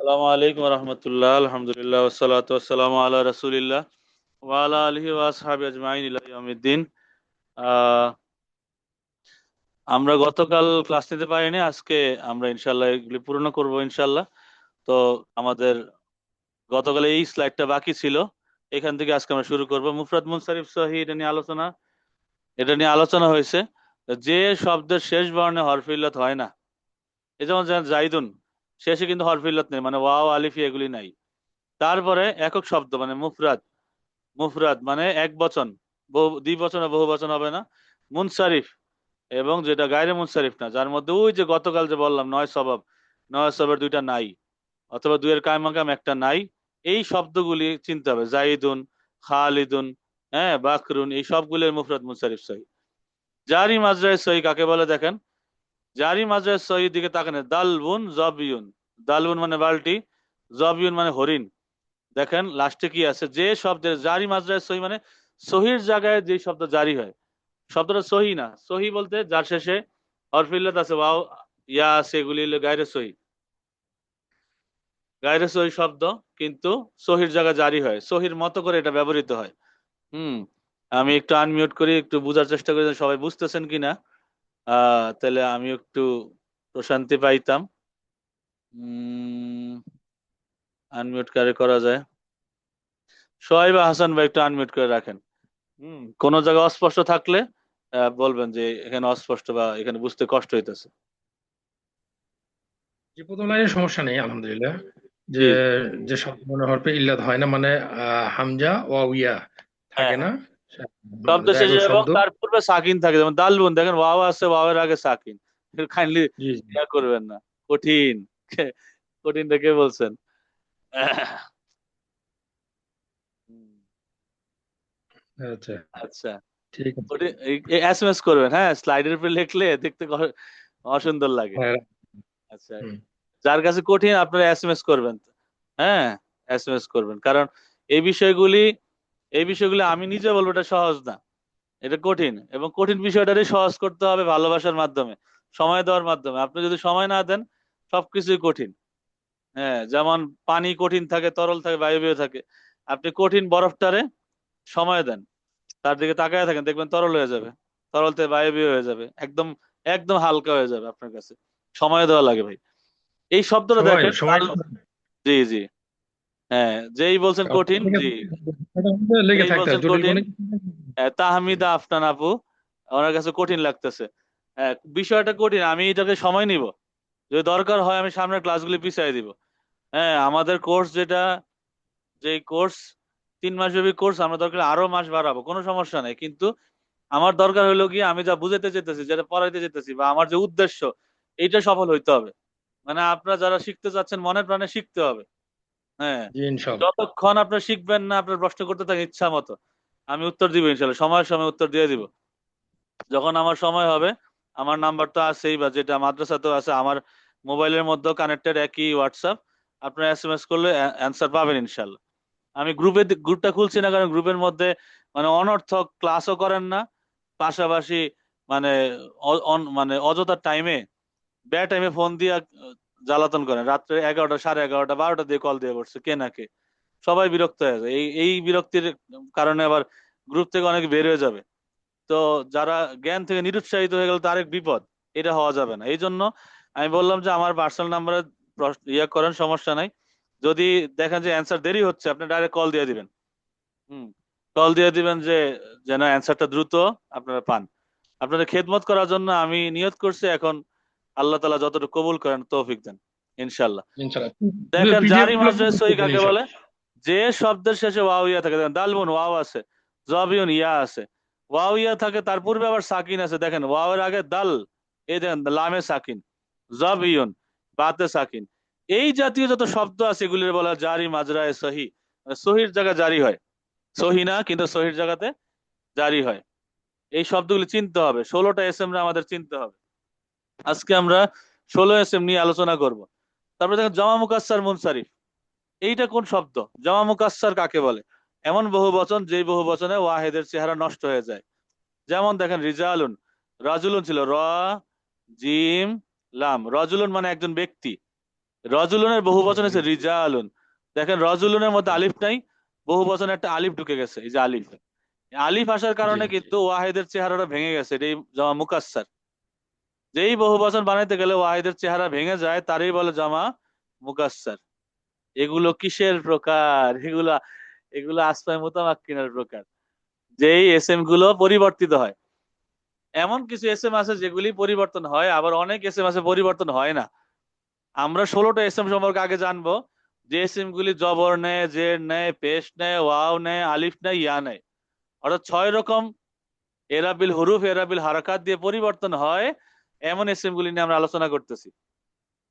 আসসালামু আলাইকুম রহমতুল্লাহ, আলহামদুলিল্লাহ, ওয়াসসালাতু ওয়াসসালামু আলা রাসূলিল্লাহ ওয়া আলা আলিহি ওয়া আসহাবিহি আজমাইন ইলা ইয়াউমিদ্দিন। আহ আমরা গতকাল ক্লাস নিতে পারিনি, আজকে আমরা ইনশাআল্লাহ এগুলি পূরণ করব ইনশাআল্লাহ। তো আমাদের গতকাল এই স্লাইডটা বাকি ছিল, এখান থেকে আজকে আমরা শুরু করব। মুফরাদ মুনসারিফ সহিহ, এটা নিয়ে আলোচনা হয়েছে। যে শব্দের শেষ বর্ণে হরফে ইল্লাত হয় না, এই যেমন জাইদুন, শেষে কিন্তু হরফে ইল্লাত নেই, মানে ওয়াও আলিফ এগুলি নাই। তারপরে একক শব্দ মানে মুফরাদ, মুফরাদ মানে এক বচন, দ্বিবচন বা বহু বচন হবে না। মুনসারিফ, এবং যেটা গায়রে মুনসারিফ না, যার মধ্যে ওই যে গতকাল যে বললাম নয় সবাব, নয় সবের দুইটা নাই, অথবা দুইয়ের কায়মাকাম একটা নাই। এই শব্দগুলি চিনতে হবে, জাইদুন, খালিদুন, হ্যাঁ, বাকরুন, এই সবগুলোর মুফরাদ মুনসারিফ সহি। জারি মাজরায় সহি কাকে বলে দেখেন, জারি মাজরায় সহি দিকে তাকান, দালবুন জবিউন, দালবুন মানে বালতি, জবিউন মানে হরিণ। দেখেন লাস্টে কি আছে, যে শব্দের জারি মাজরায় সহি মানে সহির জায়গায় যে শব্দ জারি হয়, শব্দটা সহি না। সহি বলতে যার শেষে হরফে ইল্লাত আছে, ওয়াও ইয়া আছে, এগুলি হলো গায়রে সহি, গায়রে সহি শব্দ, কিন্তু সহির জায়গায় জারি হয়, সহির মতো করে এটা ব্যবহৃত হয়। হুম। আমি একটু আনমিউট করি, একটু বোঝার চেষ্টা করি যে সবাই বুঝতেছেন কিনা। তাহলে আমি একটু প্রশান্তি পাইতাম। আনমিউট কারে করা যায়? সোহাইব হাসান ভাই একটু আনমিউট করে রাখেন। কোনো জায়গায় অস্পষ্ট থাকলে বলবেন যে এখানে অস্পষ্ট বা এখানে বুঝতে কষ্ট হইতেছে। যে প্রথম লাইনের সমস্যা নেই আলহামদুলিল্লাহ। জি যে জি। যে শব্দ মনে হরফে ইল্লাত হয় না মানে হামজা ওয়াও ইয়া হ্যাঁ থাকে না। হ্যাঁ, শব্দ এটা শেষে একক এবং শব্দ। তার পূর্বে সাকিন থাকে, যেমন দালবুন, দেখেন ওয়াও আছে, ওয়াওয়ের আগে সাকিন। কাইন্ডলি জি জি। ইয়া করবেন না, কঠিন। কঠিন দেখে বলছেন। হুম, আচ্ছা, আচ্ছা, ঠিক আছে। কঠিন এসএমএস করবেন, হ্যাঁ, স্লাইডের উপরে লিখলে দেখতে অসুন্দর লাগে। হ্যাঁ, আচ্ছা, হুম। যার কাছে কঠিন আপনারা এসএমএস করবেন। হ্যাঁ, এসএমএস করবেন, কারণ এই বিষয়গুলি এই বিষয়গুলি আমি নিজে বলবো এটা সহজ না, এটা কঠিন, এবং কঠিন বিষয়টারই সহজ করতে হবে ভালোবাসার মাধ্যমে, সময় দেওয়ার মাধ্যমে। আপনি যদি সময় না দেন, সবকিছুই কঠিন। হ্যাঁ, যেমন পানি কঠিন থাকে, তরল থাকে, বায়বীয় থাকে। আপনি কঠিন বরফটারে সময় দেন, তার দিকে তাকায় থাকেন, দেখবেন তরল হয়ে যাবে, তরল থেকে বায়বীয় হয়ে যাবে, একদম একদম হালকা হয়ে যাবে আপনার কাছে। সময় দেওয়া লাগে ভাই। এই শব্দটা সময় দেখেন সময় জি জি। হ্যাঁ, যেই বলছেন কঠিন, জি, লেগে যেই থাকতে বলছেন হয় জটিল কঠিন, কোনো তাহমিদা আফনান আপু, ওনার কাছে কঠিন লাগতেছে। হ্যাঁ, বিষয়টা কঠিন, আমি এটাকে সময় নিব, যদি দরকার হয় আমি সামনের ক্লাসগুলি পিছিয়ে দিব। হ্যাঁ, আমাদের কোর্স যেটা, যে কোর্স 3 মাস ব্যাপী কোর্স, আমরা দরকার হলে আরো মাস বাড়াবো, কোনো সমস্যা নাই, কিন্তু আমার দরকার হলো কি, আমি যা বুঝাতে চেতেছি, যেটা পড়াইতে চেতেছি, বা আমার যে উদ্দেশ্য, এইটা সফল হইতে হবে। মানে আপনারা যারা শিখতে চাচ্ছেন, মনে প্রাণে শিখতে হবে। হ্যাঁ, জি ইনশাল্লাহ। যতক্ষণ আপনার শিখবেন না, আপনার প্রশ্ন করতে থাকেন ইচ্ছা মতো, আমি উত্তর দিব ইনশাল্লাহ, সময়ের সময় উত্তর দিয়ে দিব। যখন আমার সময় হবে, আমার নাম্বার তো আছেই, বা যেটা মাদ্রাসাতেও আছে, আমার মোবাইলের মধ্যেও কানেক্টেড, একই হোয়াটসঅ্যাপ। আপনার এসএমএস করলে অ্যান্সার পাবেন ইনশাল্লাহ। আমি গ্রুপটা খুলছি না, কারণ গ্রুপের মধ্যে মানে অনর্থক ক্লাসও করেন না, পাশাপাশি মানে মানে অযথা টাইমে, টাইমে ফোন দিয়ে জ্বালাতন করেন, রাত্রে 11টা, 11:30, 12টা দিয়ে কল দিয়ে পড়ছে কে না কে। সবাই বিরক্ত হয়ে যায়, এই এই বিরক্তির কারণে আবার গ্রুপ থেকে অনেকে বের হয়ে যাবে। তো যারা জ্ঞান থেকে নিরুৎসাহিত হয়ে গেল, তার এক বিপদ, এটা হওয়া যাবে না। এই জন্য আমি বললাম যে আমার পার্সোনাল নাম্বারে ইয়ে করেন, সমস্যা নাই। যদি দেখেন যে অ্যান্সার দেরি হচ্ছে, আপনি ডাইরেক্ট কল দিয়ে দিবেন। হুম, কল দিয়ে দিবেন, যে যেন অ্যান্সারটা দ্রুত আপনারা পান। আপনাদের খেদমত করার জন্য আমি নিয়ত করছি, এখন আল্লাহ তালা যতটুকু কবুল করেন, তৌফিক দেন ইনশাল্লাহ। ইনশাল্লাহ। দেখেন পিডিএফ জারি গুলো মাজরে সহি কাকে বলে, ইনশাল্লাহ। যে শব্দের শেষে ওয়াও ইয়া থাকে, দেখেন দালবুন ওয়াও আছে, জবিউন ইয়া আছে, ওয়াও ইয়া থাকে, তার পূর্বে আবার সাকিন আছে, দেখেন ওয়াও এর আগে দাল, এই দেখেন লামে সাকিন, জবিউন, বাতে সাকিন। এই জাতীয় যত শব্দ আছে, এগুলির বলা জারি মাজরায়ে সহি, মানে সহির জায়গায় জারি হয়, সহি না কিন্তু সহির জায়গাতে জারি হয়। এই শব্দগুলি চিনতে হবে, 16টা এসএম আমাদের চিনতে হবে। আজকে আমরা 16 এসএম নিয়ে আলোচনা করব। তারপরে দেখেন জমা মুকাসসার মুনসারিফ, এইটা কোন শব্দ? জমা মুকাসসার কাকে বলে? এমন বহু বচন, যেই বহু বচনে ওয়াহেদের চেহারা নষ্ট হয়ে যায়। যেমন দেখেন রিজালুন, রাজুলুন ছিল র, জিম, লাম, রাজুলুন মানে একজন ব্যক্তি, রজুলুনের বহু বচন হচ্ছে রিজালুন। দেখেন রজুলুনের মধ্যে আলিফ নাই, বহু বচনে একটা আলিফ ঢুকে গেছে, এই যে আলিফ। আলিফ আসার জি কারণে কিন্তু ওয়াহিদের চেহারাটা ভেঙে গেছে, এটাই জমা মুকাসসার। যেই বহু বচন বানাইতে গেলে ওয়াহিদের চেহারা ভেঙে যায় তারই বলে জমা মুকাসসার। এগুলো কিসের প্রকার? এগুলা এগুলো আসমাই মুতামাক্কিনের প্রকার, যেই এস এম গুলো পরিবর্তিত হয়। এমন কিছু এস এম আছে যেগুলি পরিবর্তন হয়, আবার অনেক এস এম আছে পরিবর্তন হয় না। আমরা 16টা এস এম সম্পর্কে আগে জানবো, যে এস এম গুলি জবর নেয়, জের নেয়, পেশ নেয়, ওয়াও নেয়, আলিফ নেয়, ইয়া নেয়। অর্থাৎ 6 রকম এরাবিল হুরুফ, এরাবিল হারাকাত দিয়ে পরিবর্তন হয়, এমন এস এম গুলি নিয়ে আমরা আলোচনা করতেছি।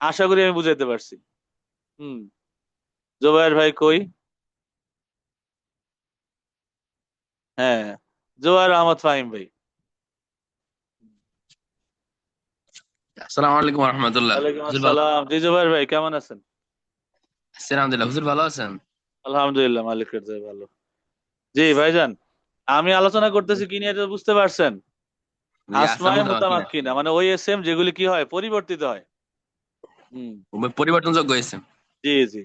আশা করি আমি বুঝাইতে পারছি। হুম। জোবায়ের ভাই কই? হ্যাঁ, জোবায়ের আহমদ ফাহিম ভাই। আসসালামু আলাইকুম রহমতুল্লাহ। ওয়ালাইকুম হুজুর ভালো আসসালাম। জি জোবায়ের ভাই কেমন আছেন? আছেন? আলহামদুলিল্লাহ। হুজুর ভালো আছেন? আলহামদুলিল্লাহ, মালিকের দয়ায় ভালো। জি ভাইজান, আমি আলোচনা করতেছি কি নিয়ে, এটা বুঝতে পারছেন? জি, আসলাম আসমায়ে মুতামাক্কিনা। মুতামাক্কিনা মানে ওই এস এম যেগুলি কি হয়, পরিবর্তিত হয়। হুম। পরিবর্তনযোগ্য হয়েছে। জি জি,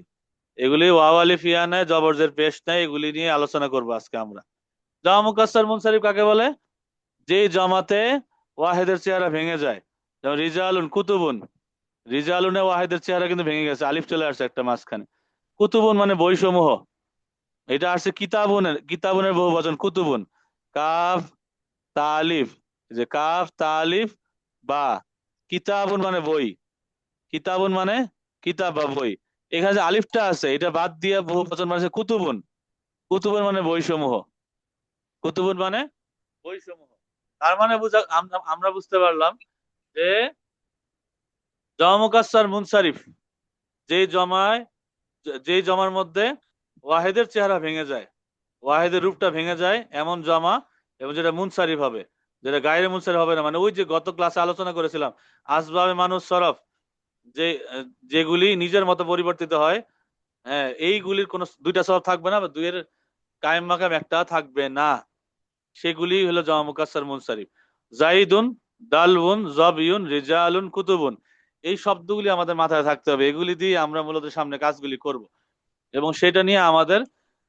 এগুলি ওয়াও আলিফ ইয়া নাই, জবরজের পেশ নাই, এগুলি নিয়ে আলোচনা করবো আজকে আমরা। জামা মুকাসসার মুনসারিফ কাকে বলে? যেই জমাতে ওয়াহেদের চেহারা ভেঙে যায়। যেমন রিজালুন, কুতুবুন। রিজালুনে ওয়াহেদের চেহারা কিন্তু ভেঙে গেছে, আলিফ চলে আসছে একটা মাঝখানে। কুতুবুন মানে বইসমূহ। এটা আসছে কিতাবুনের, কিতাবুনের বহু বচন কুতুবুন। কাফ তালিফ, যে কাফ তালিফ বা। কিতাবুন মানে বই, কিতাবুন মানে কিতাব বা বই। এখানে যে আলিফটা আছে এটা বাদ দিয়ে বহু বচন মানে কুতুবুন। কুতুবুন মানে বইসমূহ। কুতুবুন মানে বইসমূহ। তার মানে বুঝা আমরা আমরা বুঝতে পারলাম যে জমা মুকাসসার মুনসারিফ, যেই জমায়, যেই জমার মধ্যে ওয়াহেদের চেহারা ভেঙে যায়, ওয়াহেদের রূপটা ভেঙে যায়, এমন জমা, এবং যেটা মুনসারিফ হবে, যেটা গায়রে মুনসারিফ হবে না। মানে ওই যে গত ক্লাসে আলোচনা করেছিলাম, আসবাবে মানুষ সরফ, যে যেগুলি নিজের মতো পরিবর্তিত হয়, হ্যাঁ, এইগুলির কোনো দুইটা সরফ থাকবে না, বা দুইয়ের কায়েম মাকাম একটা থাকবে না, সেগুলি হলো জমা মুকাসসার মুনসারিফ। জাইদুন, দালউন, জবিউন, রিজালুন, কুতুবুন, এই শব্দগুলি আমাদের মাথায় থাকতে হবে। এগুলি দিয়ে আমরা মূলত সামনে কাজগুলি করব, এবং সেটা নিয়ে আমাদের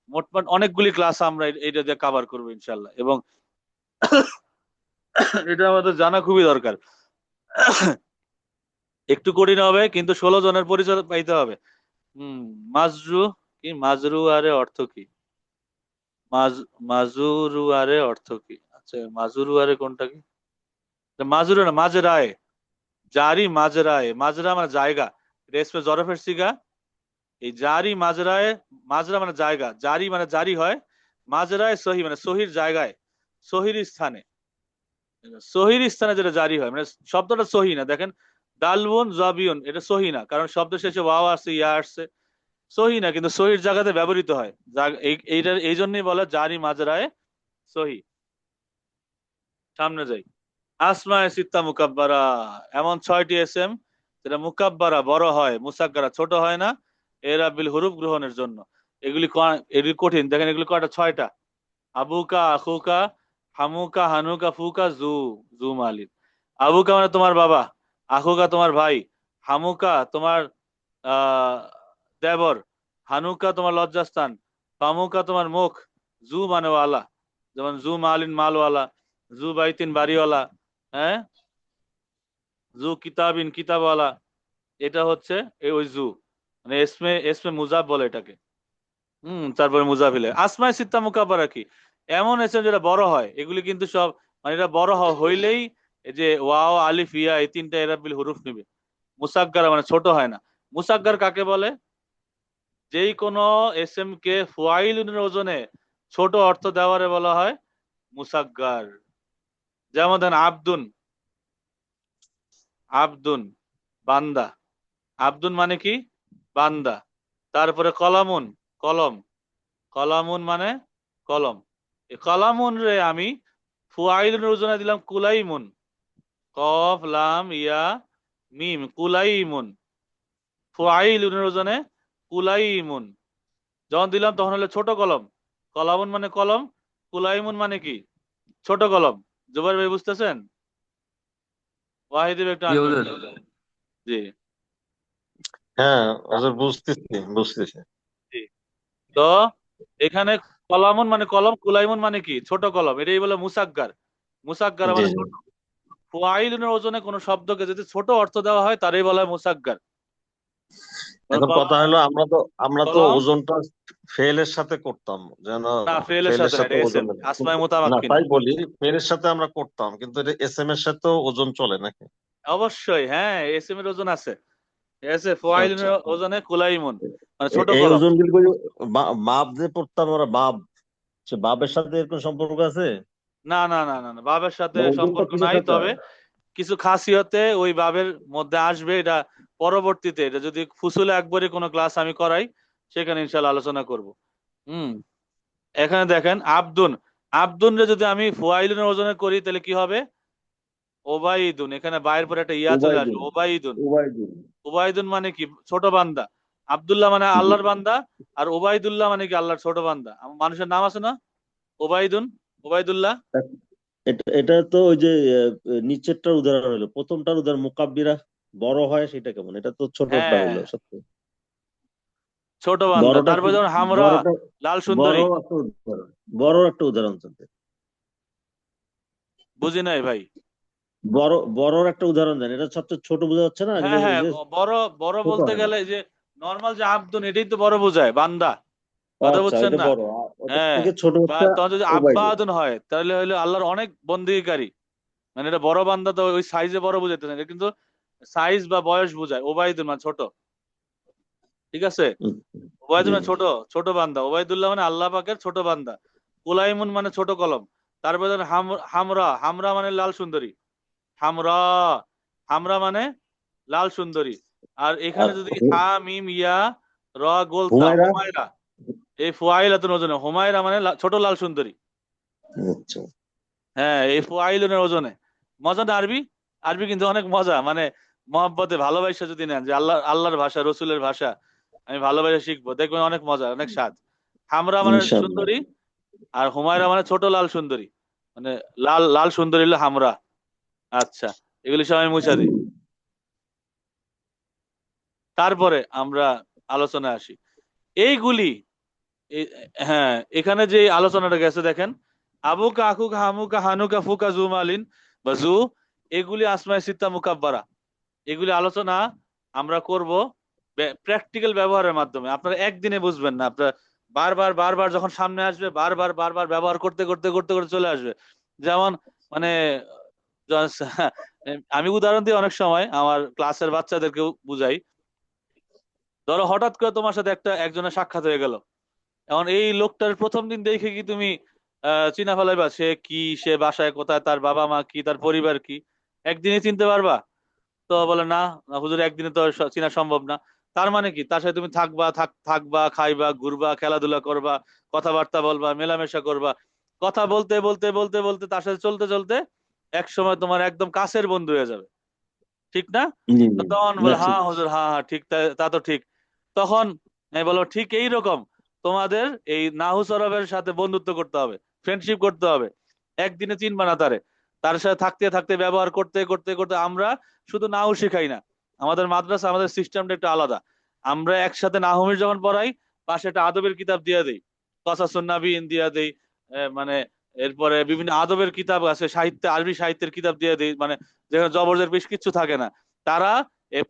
মোটমাট অনেকগুলি ক্লাস আমরা এটা দিয়ে কভার করবো ইনশাল্লাহ। এবং এটা আমাদের জানা খুবই দরকার। একটু কঠিন হবে, কিন্তু 16 জনের পরিচয় পাইতে হবে। হম। মাজরু কি? মাজরুয়ারে অর্থ কি? মাজ মাজুরুয়ারে অর্থ কি? আচ্ছা, মাজুরুয়ারে কোনটা কি? মাজুরু না, মাজরায়। জারি মাজরায়, মাজরা মানে জায়গা, রেসমে জরফের সিগা। এই জারি মাজরায়, মাজরা মানে জায়গা, জারি মানে জারি হয়, মাজরায় সহি মানে সহির জায়গায়, সহির স্থানে। সহির স্থানে যেটা জারি হয়, মানে শব্দটা সহি না। দেখেন দালবুন জবিউন, এটা সহি না, কারণ শব্দ শেষে ওয়াও আসছে, ইয়া আসছে, সহি না, কিন্তু সহির জায়গাতে ব্যবহৃত হয়। এইটার এই জন্যই বলে জারি মাজরায় সহি। সামনে যাই। আসমায়ে সিত্তা মুকাব্বারা, এমন 6টি এস এম যেটা মুকাব্বারা বড় হয়, মুসাক্কারা ছোট হয় না, এরা বিল হুরুফ গ্রহণের জন্য। এগুলি কঠিন। দেখেন এগুলি কয়টা? 6টা। আবুকা, আখুকা, হামুকা, হানুকা, ফুকা, জু, জু মালিক। আবুকা মানে তোমার বাবা, আখুকা তোমার ভাই, হামুকা তোমার আহ দেবর, হানুকা তোমার লজ্জাস্থান, ফামুকা তোমার মুখ, জু মানে ওয়ালা, যেমন জু মালিন মালওয়ালা, জু বাইতিন বাড়িওয়ালা, হ্যাঁ, জু কিতাবিন কিতাবওয়ালা। এটা হচ্ছে এই ওই জু, মানে এসমে এসমে মুজাব বলে এটাকে। তারপরে মুজাফিলে আসমায়ে সিত্তা মুকাব্বারা কি? এমন এসএম যেটা বড় হয়। এগুলি কিন্তু সব, মানে এটা বড় হইলেই এই যে ওয়াও আলিফ ইয়া এই তিনটা এরাবিল হুরুফ নিবে। মুসাগগারা মানে ছোট হয় না। মুসাগগার কাকে বলে? যেই কোনো এসএম কে ফুয়াইলুনের ওজনে ছোট অর্থ দেওয়ারে বলা হয় মুসাগগার। যেমন ধরেন আব্দুন, আব্দুন বান্দা, আব্দুন মানে কি? বান্দা। তারপরে কলামুন, কলম, কলামুন মানে কলম। এই কলামুন রে আমি ফুয়াইলুনের ওজনে দিলাম কুলাইমুন, কফ লাম ইয়া মিম, কুলাইমুন। ফুয়াইলুনের ওজনে কুলাইমুন যখন দিলাম তখন হলো ছোট কলম। কলামুন মানে কলম, কুলাইমুন মানে কি? ছোট কলম। জুবাইর ভাই বুঝতেছেন? ওয়াহিদ একটু জি আনমিউট হুজুর। দেন। জি। হ্যাঁ হুজুর বুঝতেছি বুঝতেছি। জি। তো এখানে কলামুন মানে কলম, কুলাইমুন মানে কি ছোট কলম, এটাই বলে মুসাগ্গার। মুসাগ্গার জি মানে জি। ছোট। ফুআইলুনের ওজনে কোন শব্দকে যদি ছোট অর্থ দেওয়া হয় তারই বলা হয় মুসাগ্গার। এখন কথা হলো আমরা তো কলম ওজনটা ফেলের সাথে করতাম যেন, না, ফেলের ফেলের সাথে না, সাথে এটা ওজন এসএম মেলে। আসমাই না মুতামাক্কিনা। তাই বলি, ফেলের সাথে আমরা করতাম, কিন্তু এটা এস এম এর সাথেও ওজন চলে নাকি? অবশ্যই হ্যাঁ, এসএম এর ওজন আছে। ঠিক আছে, আচ্ছা। ফুআইলুনের ওজনে কুলাইমুন মানে ছোট এই কলম। ওজন গুলি কই, বাব যে পড়তাম আমরা, বাব, সে বাবের সাথে এরকম সম্পর্ক আছে? না না না না না, বাবের সাথে না, ওজনটা সম্পর্ক কিসের নাই, সাথে তবে হয়? কিছু খাসিয়তে ওই বাবের মধ্যে আসবে। এটা পরবর্তীতে, এটা যদি ফুসুলে একবারে কোনো ক্লাস আমি করাই সেখানে ইনশাল্লাহ আলোচনা করব। হুম। এখানে দেখেন আব্দুন, আব্দুন রে যদি আমি ফুয়াইলুনের ওজনে করি তাহলে কি হবে? ওবাইদুন, এখানে বাইরের পরে একটা ইয়া চলে আসবে, উবাইদুল। ওবাইদুন। উবাইদুল। ওবাইদুন মানে কি? ছোট বান্দা। আব্দুল্লাহ মানে জি। আল্লাহর বান্দা। আর ওবাইদুল্লাহ মানে কি? আল্লাহর ছোট বান্দা। মানুষের নাম আছে না, ওবাইদুন, ওবাইদুল্লাহ। এটা এটা তো ওই যে নিচেরটার উদাহরণ হলো, প্রথমটার উদাহরণ মুকাব্বিরা বড় হয়, সেটা কেমন? এটা তো ছোটটা হ্যাঁ, হইলো সত্য। ছোট বান্দা। বড়টা তারপর কি? যেমন হামরা, বড়টা লাল বড় সুন্দরী। একটা উদাহরণ, বড় একটা উদাহরণ তো দে। বুঝি নাই ভাই। বড়র একটা উদাহরণ দেন, এটা সবচেয়ে ছোট বোঝা যাচ্ছে না, হ্যাঁ ওই হ্যাঁ, যে বড় বড় ছোট বলতে হয় না। গেলে যে নর্মাল যে আব্দুন, এটাই তো বড় বোঝায়, বান্দা। কথা আচ্ছা, বুঝছেন এটা না? বড়, ওটার হ্যাঁ। থেকে ছোট বা হচ্ছে তখন যদি উবাইদুল। আব্বাদুন হয় তাহলে হলো আল্লাহর অনেক বন্দিকারী, মানে এটা বড় বান্দা তো ওই সাইজে বড় বুঝাইতে না, এটা কিন্তু সাইজ বা বয়স বোঝায়। ওবাইদুন মানে ছোট। ঠিক আছে, হুম, ওবায়দুল জি মানে ছোট, ছোট বান্দা। ওবায়দুল্লাহ মানে আল্লাহ পাকের ছোট বান্দা। কুলাইমুন মানে ছোট কলম। তারপরে ধরেন হামরা, হামরা মানে লাল সুন্দরী। হামরা, হামরা মানে লাল সুন্দরী। আর আর এখানে যদি হা মিম ইয়া র গোলতা হুমায়রা। হুমায়রা, এই ফুয়াইলাতুন ওজনে হুমায়রা মানে ছোট লাল সুন্দরী। আচ্ছা। হ্যাঁ, এই ফুয়াইলুনের ওজনে। মজা না আরবি? আরবি কিন্তু অনেক মজা, মানে মহব্বতে ভালোবাসা যদি নেন যে আল্লাহর ভাষা, রসুলের ভাষা আমি ভালোবাসা শিখবো, দেখবেন অনেক মজা, অনেক স্বাদ। হামরা মানে ইনশাআল্লাহ। সুন্দরী, আর হুমায়রা মানে ছোট লাল সুন্দরী, মানে লাল লাল সুন্দরী হলো হামরা। আচ্ছা, এগুলি সব আমি মুছা দিই। তারপরে আমরা আলোচনায় আসি। এইগুলি এ- হ্যাঁ, এখানে যে আলোচনাটা গেছে দেখেন, আবুকা আকুকা হামুকা হানুকা ফুকা জুমালিন বা জু, এগুলি আসমায়ে সিত্তা মুকাব্বারা। এগুলি আলোচনা আমরা করব প্র্যাকটিক্যাল ব্যবহারের মাধ্যমে। আপনারা একদিনে বুঝবেন না, আপনার বারবার বারবার যখন সামনে আসবে, বারবার বারবার ব্যবহার করতে করতে করতে করতে চলে আসবে। যেমন মানে আমি উদাহরণ দিই, অনেক সময় আমার ক্লাসের বাচ্চাদেরকে বুঝাই। ধরো হঠাৎ করে তোমার সাথে একজনের সাক্ষাৎ হয়ে গেল। এখন এই লোকটার প্রথম দিন দেখে কি তুমি চিনা ফেলাইবা সে কি, সে বাসায় কোথায়, তার বাবা মা কি, তার পরিবার কি? একদিনে চিনতে পারবা? তো বলে না, না হুজুর একদিনে তো চিনা সম্ভব না। তার মানে কি, তার সাথে তুমি থাকবা, থাকবা, খাইবা, ঘুরবা, খেলাধুলা করবা, কথাবার্তা বলবা, মেলামেশা করবা। কথা বলতে বলতে বলতে বলতে তার সাথে চলতে চলতে এক সময় তোমার একদম কাছের বন্ধু হয়ে যাবে। ঠিক না? জি তো জি। তখন না বলে ঠিক। হ্যাঁ হুজুর, হ্যাঁ হ্যাঁ ঠিক, তা তা তো ঠিক। তখন আমি বলবো ঠিক এই রকম তোমাদের এই নাহু সরবের সাথে বন্ধুত্ব করতে হবে, ফ্রেন্ডশিপ করতে হবে। একদিনে চিনবা না তারে। তার সাথে থাকতে থাকতে ব্যবহার করতে করতে করতে আমরা শুধু নাহু শিখাই না, আমাদের মাদ্রাসা, আমাদের সিস্টেমটা একটু আলাদা। আমরা একসাথে নাহুমির যখন পড়াই, পাশে একটা আদবের কিতাব দিয়ে দেই, কসাসুন নাবিয়িন দিয়া দেই। মানে এরপরে বিভিন্ন আদবের কিতাব আছে, সাহিত্য, আরবি সাহিত্যের কিতাব দিয়ে দেই, মানে যেখানে জবরজের বেশ কিছু থাকে না। তারা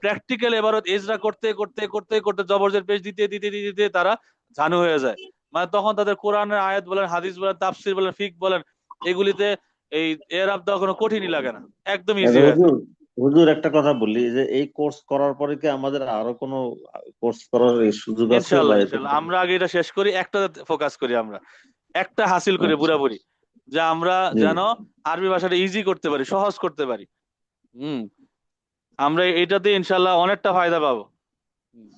প্র্যাকটিক্যাল এবারত এজরা করতে করতে করতে করতে জবরজের পেজ দিতে দিতে দিতে দিতে তারা ঝানু হয়ে যায়। মানে তখন তাদের কোরআনের আয়াত বলেন, হাদিস বলেন, তাফসির বলেন, ফিক বলেন, এগুলিতে এই এরাব দেওয়া কোনো কঠিনই লাগে না, একদম ইজি আচ্ছা হয়ে যায়। হুজুর, হুজুর একটা কথা বললি, যে এই কোর্স করার পরে কি আমাদের আরো কোনো কোর্স করার এই সুযোগ আছে, বা ইনশাল্লাহ এটা? ইনশাল্লাহ, আমরা আগে এটা শেষ করি, একটা ফোকাস করি আমরা, একটা হাসিল করি আচ্ছা। পুরাপুরি, যে আমরা জি। যেন আরবি ভাষাটা ইজি করতে পারি, সহজ করতে পারি। হুম। আমরা এটাতে ইনশাল্লাহ অনেকটা ফায়দা পাবো। হুম।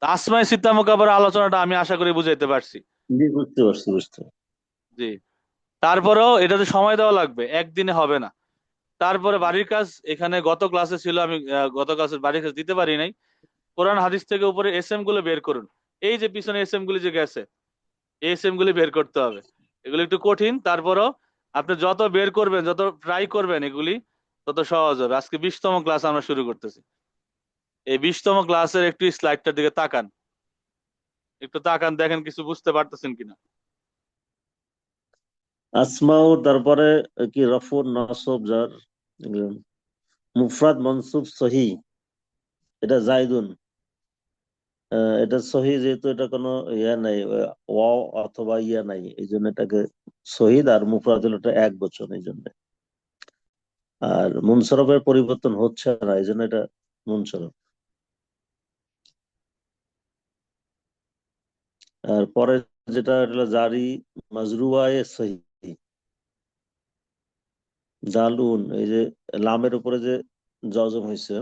তা আসমায়ে সিত্তা মুকাব্বারার আলোচনাটা আমি আশা করি বুঝাইতে পারছি। জি, বুঝতে পারছি, বুঝতে পারছি। জি। তারপরেও এটাতে সময় দেওয়া লাগবে, একদিনে হবে না। তারপরে বাড়ির কাজ, এখানে গত ক্লাসে ছিল, আমি গত ক্লাসে বাড়ির কাজ দিতে পারি নাই। কোরআন হাদিস থেকে উপরে এসএম গুলো বের করুন। এই যে পিছনে এসএম গুলি যে গেছে, এই এসএম গুলি বের করতে হবে। এগুলি একটু কঠিন, তারপরও আপনি যত বের করবেন, যত ট্রাই করবেন এগুলি, তত সহজ হবে। আজকে 20তম ক্লাস আমরা শুরু করতেছি। এই 20তম ক্লাসের একটু স্লাইডটার দিকে তাকান, একটু তাকান, দেখেন কিছু বুঝতে পারতেছেন কিনা। আসমাউ, তারপরে কি রফু নসব জার, মুফরাদ মনসুব সহি, এটা জাইদুন। এটা সহি যেহেতু এটা কোনো ইয়া নাই, ওয়াও অথবা ইয়া নাই, এই জন্য এটাকে শহীদ, আর মুফরাদ হলো এটা এক বচন, এই জন্য। আর মুনসরফের পরিবর্তন হচ্ছে না, এই জন্য এটা মুনসরফ। আর পরে যেটা হলো জারি মাজরুয়ায়ে সহি, জালুন, এই যে লামের উপরে যে জজম হয়েছে,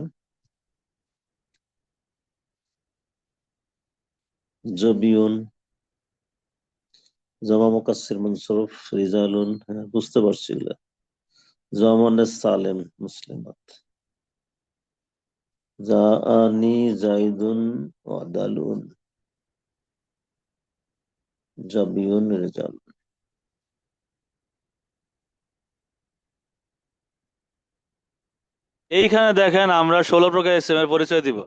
জবিউন, জমা মুকাসসির মুনসরফ, রিজালুন, হ্যাঁ বুঝতে পারছি এগুলা। জমানে সালেম মুসলিমাত, জাআনি জাইদুন ওয়াদালুন, জাবিউন রিজাল। এইখানে দেখেন আমরা 16 প্রকার এসএম এর পরিচয় দিব।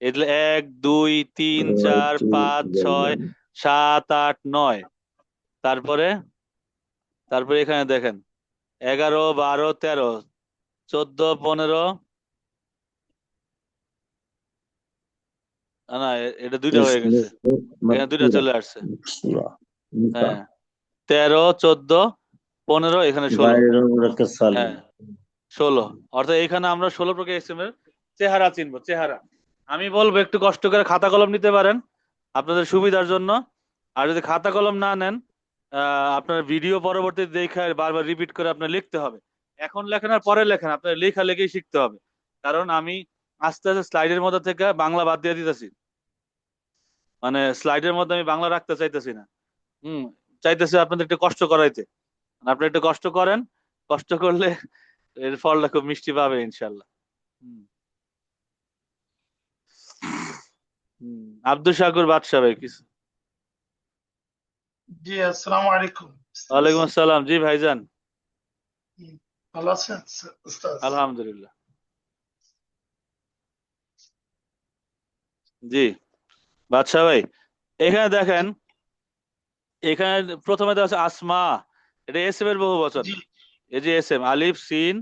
এগুলো 1 2 3 4 5 6 7 8 9। তারপরে তারপরে এখানে দেখেন 11 12 13 14 15। না, এটা দুইটা হয়ে গেছে, এখানে দুইটা চলে আসছে। হ্যাঁ, 13 14 15, এখানে 16। হ্যাঁ 16, অর্থাৎ এখানে আমরা 16 প্রকার এসএম এর চেহারা চিনবো, চেহারা। আমি বলবো একটু কষ্ট করে খাতা কলম নিতে পারেন আপনাদের সুবিধার জন্য। আর যদি খাতা কলম না নেন, আপনার ভিডিও পরবর্তী দেখে বারবার রিপিট করে আপনার লিখতে হবে। এখন লেখেন আর পরে লেখেন, আপনার লেখা লেখেই শিখতে হবে। কারণ আমি আস্তে আস্তে স্লাইডের মধ্যে থেকে বাংলা বাদ দিয়ে দিতেছি, মানে স্লাইডের মধ্যে আমি বাংলা রাখতে চাইতেছি না। চাইতেছি আপনাদের একটু কষ্ট করাইতে। আপনি একটু কষ্ট করেন, কষ্ট করলে এর ফলটা খুব মিষ্টি পাবে ইনশাল্লাহ। আব্দুল শাকুর বাদশা ভাই কিছু। জি, আসসালামু আলাইকুম। ওয়ালাইকুম আসসালাম। জি ভাইজান, ভালো আছেন উস্তাদ? আলহামদুলিল্লাহ। জি বাদশা ভাই, এখানে দেখেন, এখানে প্রথমে দেওয়া আছে আসমা, এটা এসএম এর বহু বচন। জি, এই যে এসএম, আলিফ সিন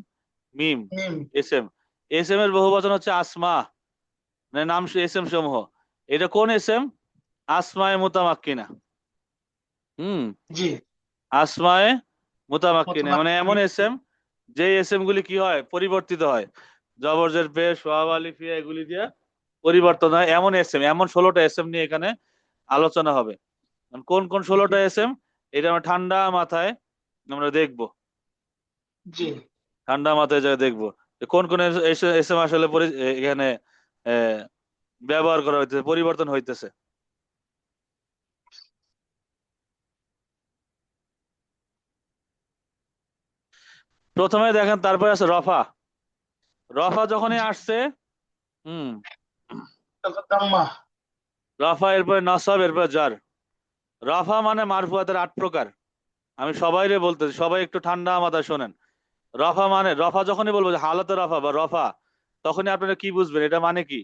মিম, মিম, এসএম। এসএম এর বহু বচন হচ্ছে আসমা, মানে নাম এসএম সমূহ। এটা কোন এসএম? আসমায়ে মুতামাক্কিনা। জি, আসমায়ে মুতামাক্কিনা মানে এমন মুতামাক্কিন, এসএম যে এসএম গুলি কি হয়, পরিবর্তিত হয়। জবরজের পেশ, ওয়াও আলিফ ইয়া এগুলি দিয়ে পরিবর্তন হয়, এমন এসএম। এমন 16টা এসএম নিয়ে এখানে আলোচনা হবে। কোন কোন 16টা এসএম, এটা আমরা ঠান্ডা মাথায় আমরা দেখবো, জি, ঠান্ডা মাথায় যা দেখবো যে কোন কোন এসএম আসলে এখানে আহ, ব্যবহার করা হইতেছে, পরিবর্তন হইতেছে। প্রথমে দেখেন, তারপরে আছে রফা। রফা যখনই আসছে, হুম, তারপর দাম্মা, রফা, এরপরে নসব, এরপরে জার। রফা মানে মারফুয়াতের 8 প্রকার। আমি সবাইরে বলতেছি, সবাই একটু ঠান্ডা মাথায় শোনেন। রফা মানে, রফা যখনই বলবো যে হালতে রফা বা রফা, তখনই আপনারা কি বুঝবেন এটা মানে কি?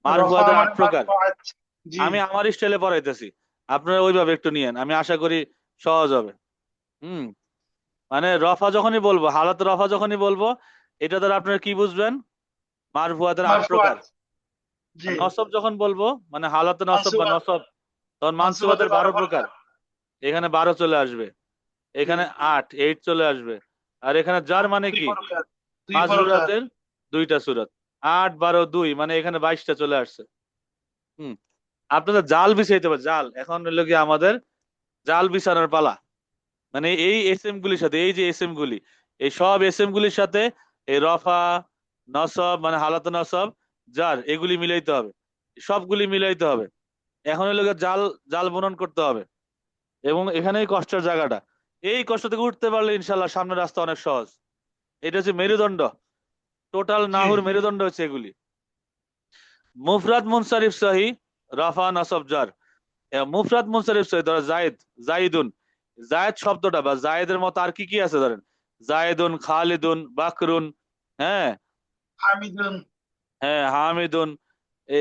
রফা মারফুয়াতের 8 মানে প্রকার। মারফুআত। জি, আমি আমার স্টাইলে পড়াইতেছি, আপনারা ওইভাবে একটু নিয়েন, আমি আশা করি সহজ হবে। হুম, মানে রফা যখনই বলবো, হালাত রফা যখনই বলবো, এটা দ্বারা আপনারা কি বুঝবেন? মারফুয়াতের 8 প্রকার। মারফুআত। জি, আর নসব যখন বলবো, মানে হালাতে নসব বা মানসুবাত, নসব, তখন মানসুবাতের মানসুবাতের 12 12 প্রকার। প্রকার। এখানে 12 চলে আসবে, জি, এখানে 8 চলে আসবে। আর এখানে জার আর মানে 2 কি? প্রকার, 2 প্রকার। মাজরুরাতের 2টা সূরত, 8 12 2, মানে এখানে 22টা চলে আসছে। হুম, আপনাদের জাল বিছাইতে হবে, জাল। এখন হলো কি আমাদের জাল বিছানোর পালা। মানে এই এসএম গুলির সাথে, এই যে এসএম গুলি, এই সব এসএম গুলির সাথে এই রফা, নসব মানে হালাত নসব, জার, এগুলি মিলাইতে হবে, সবগুলি মিলাইতে হবে। এখন হলো গিয়ে জাল, জাল বুনন করতে হবে। এবং এখানেই কষ্টের জায়গাটা। এই কষ্ট থেকে উঠতে পারলে ইনশাল্লাহ সামনের রাস্তা অনেক সহজ। এটা হচ্ছে মেরুদণ্ড, টোটাল জি, নাহুর মেরুদণ্ড হচ্ছে এগুলি। মুফরাদ মুনসারিফ সহি, রফা নসব জার। মুফরাদ মুনসারিফ সহি, ধরো জায়েদ, জাইদুন। জায়েদ শব্দটা বা জায়েদের মতো আর কি কি আছে ধরেন, জায়েদুন, খালিদুন, বাকরুন, হ্যাঁ, হামিদুন। হ্যাঁ হামিদুন,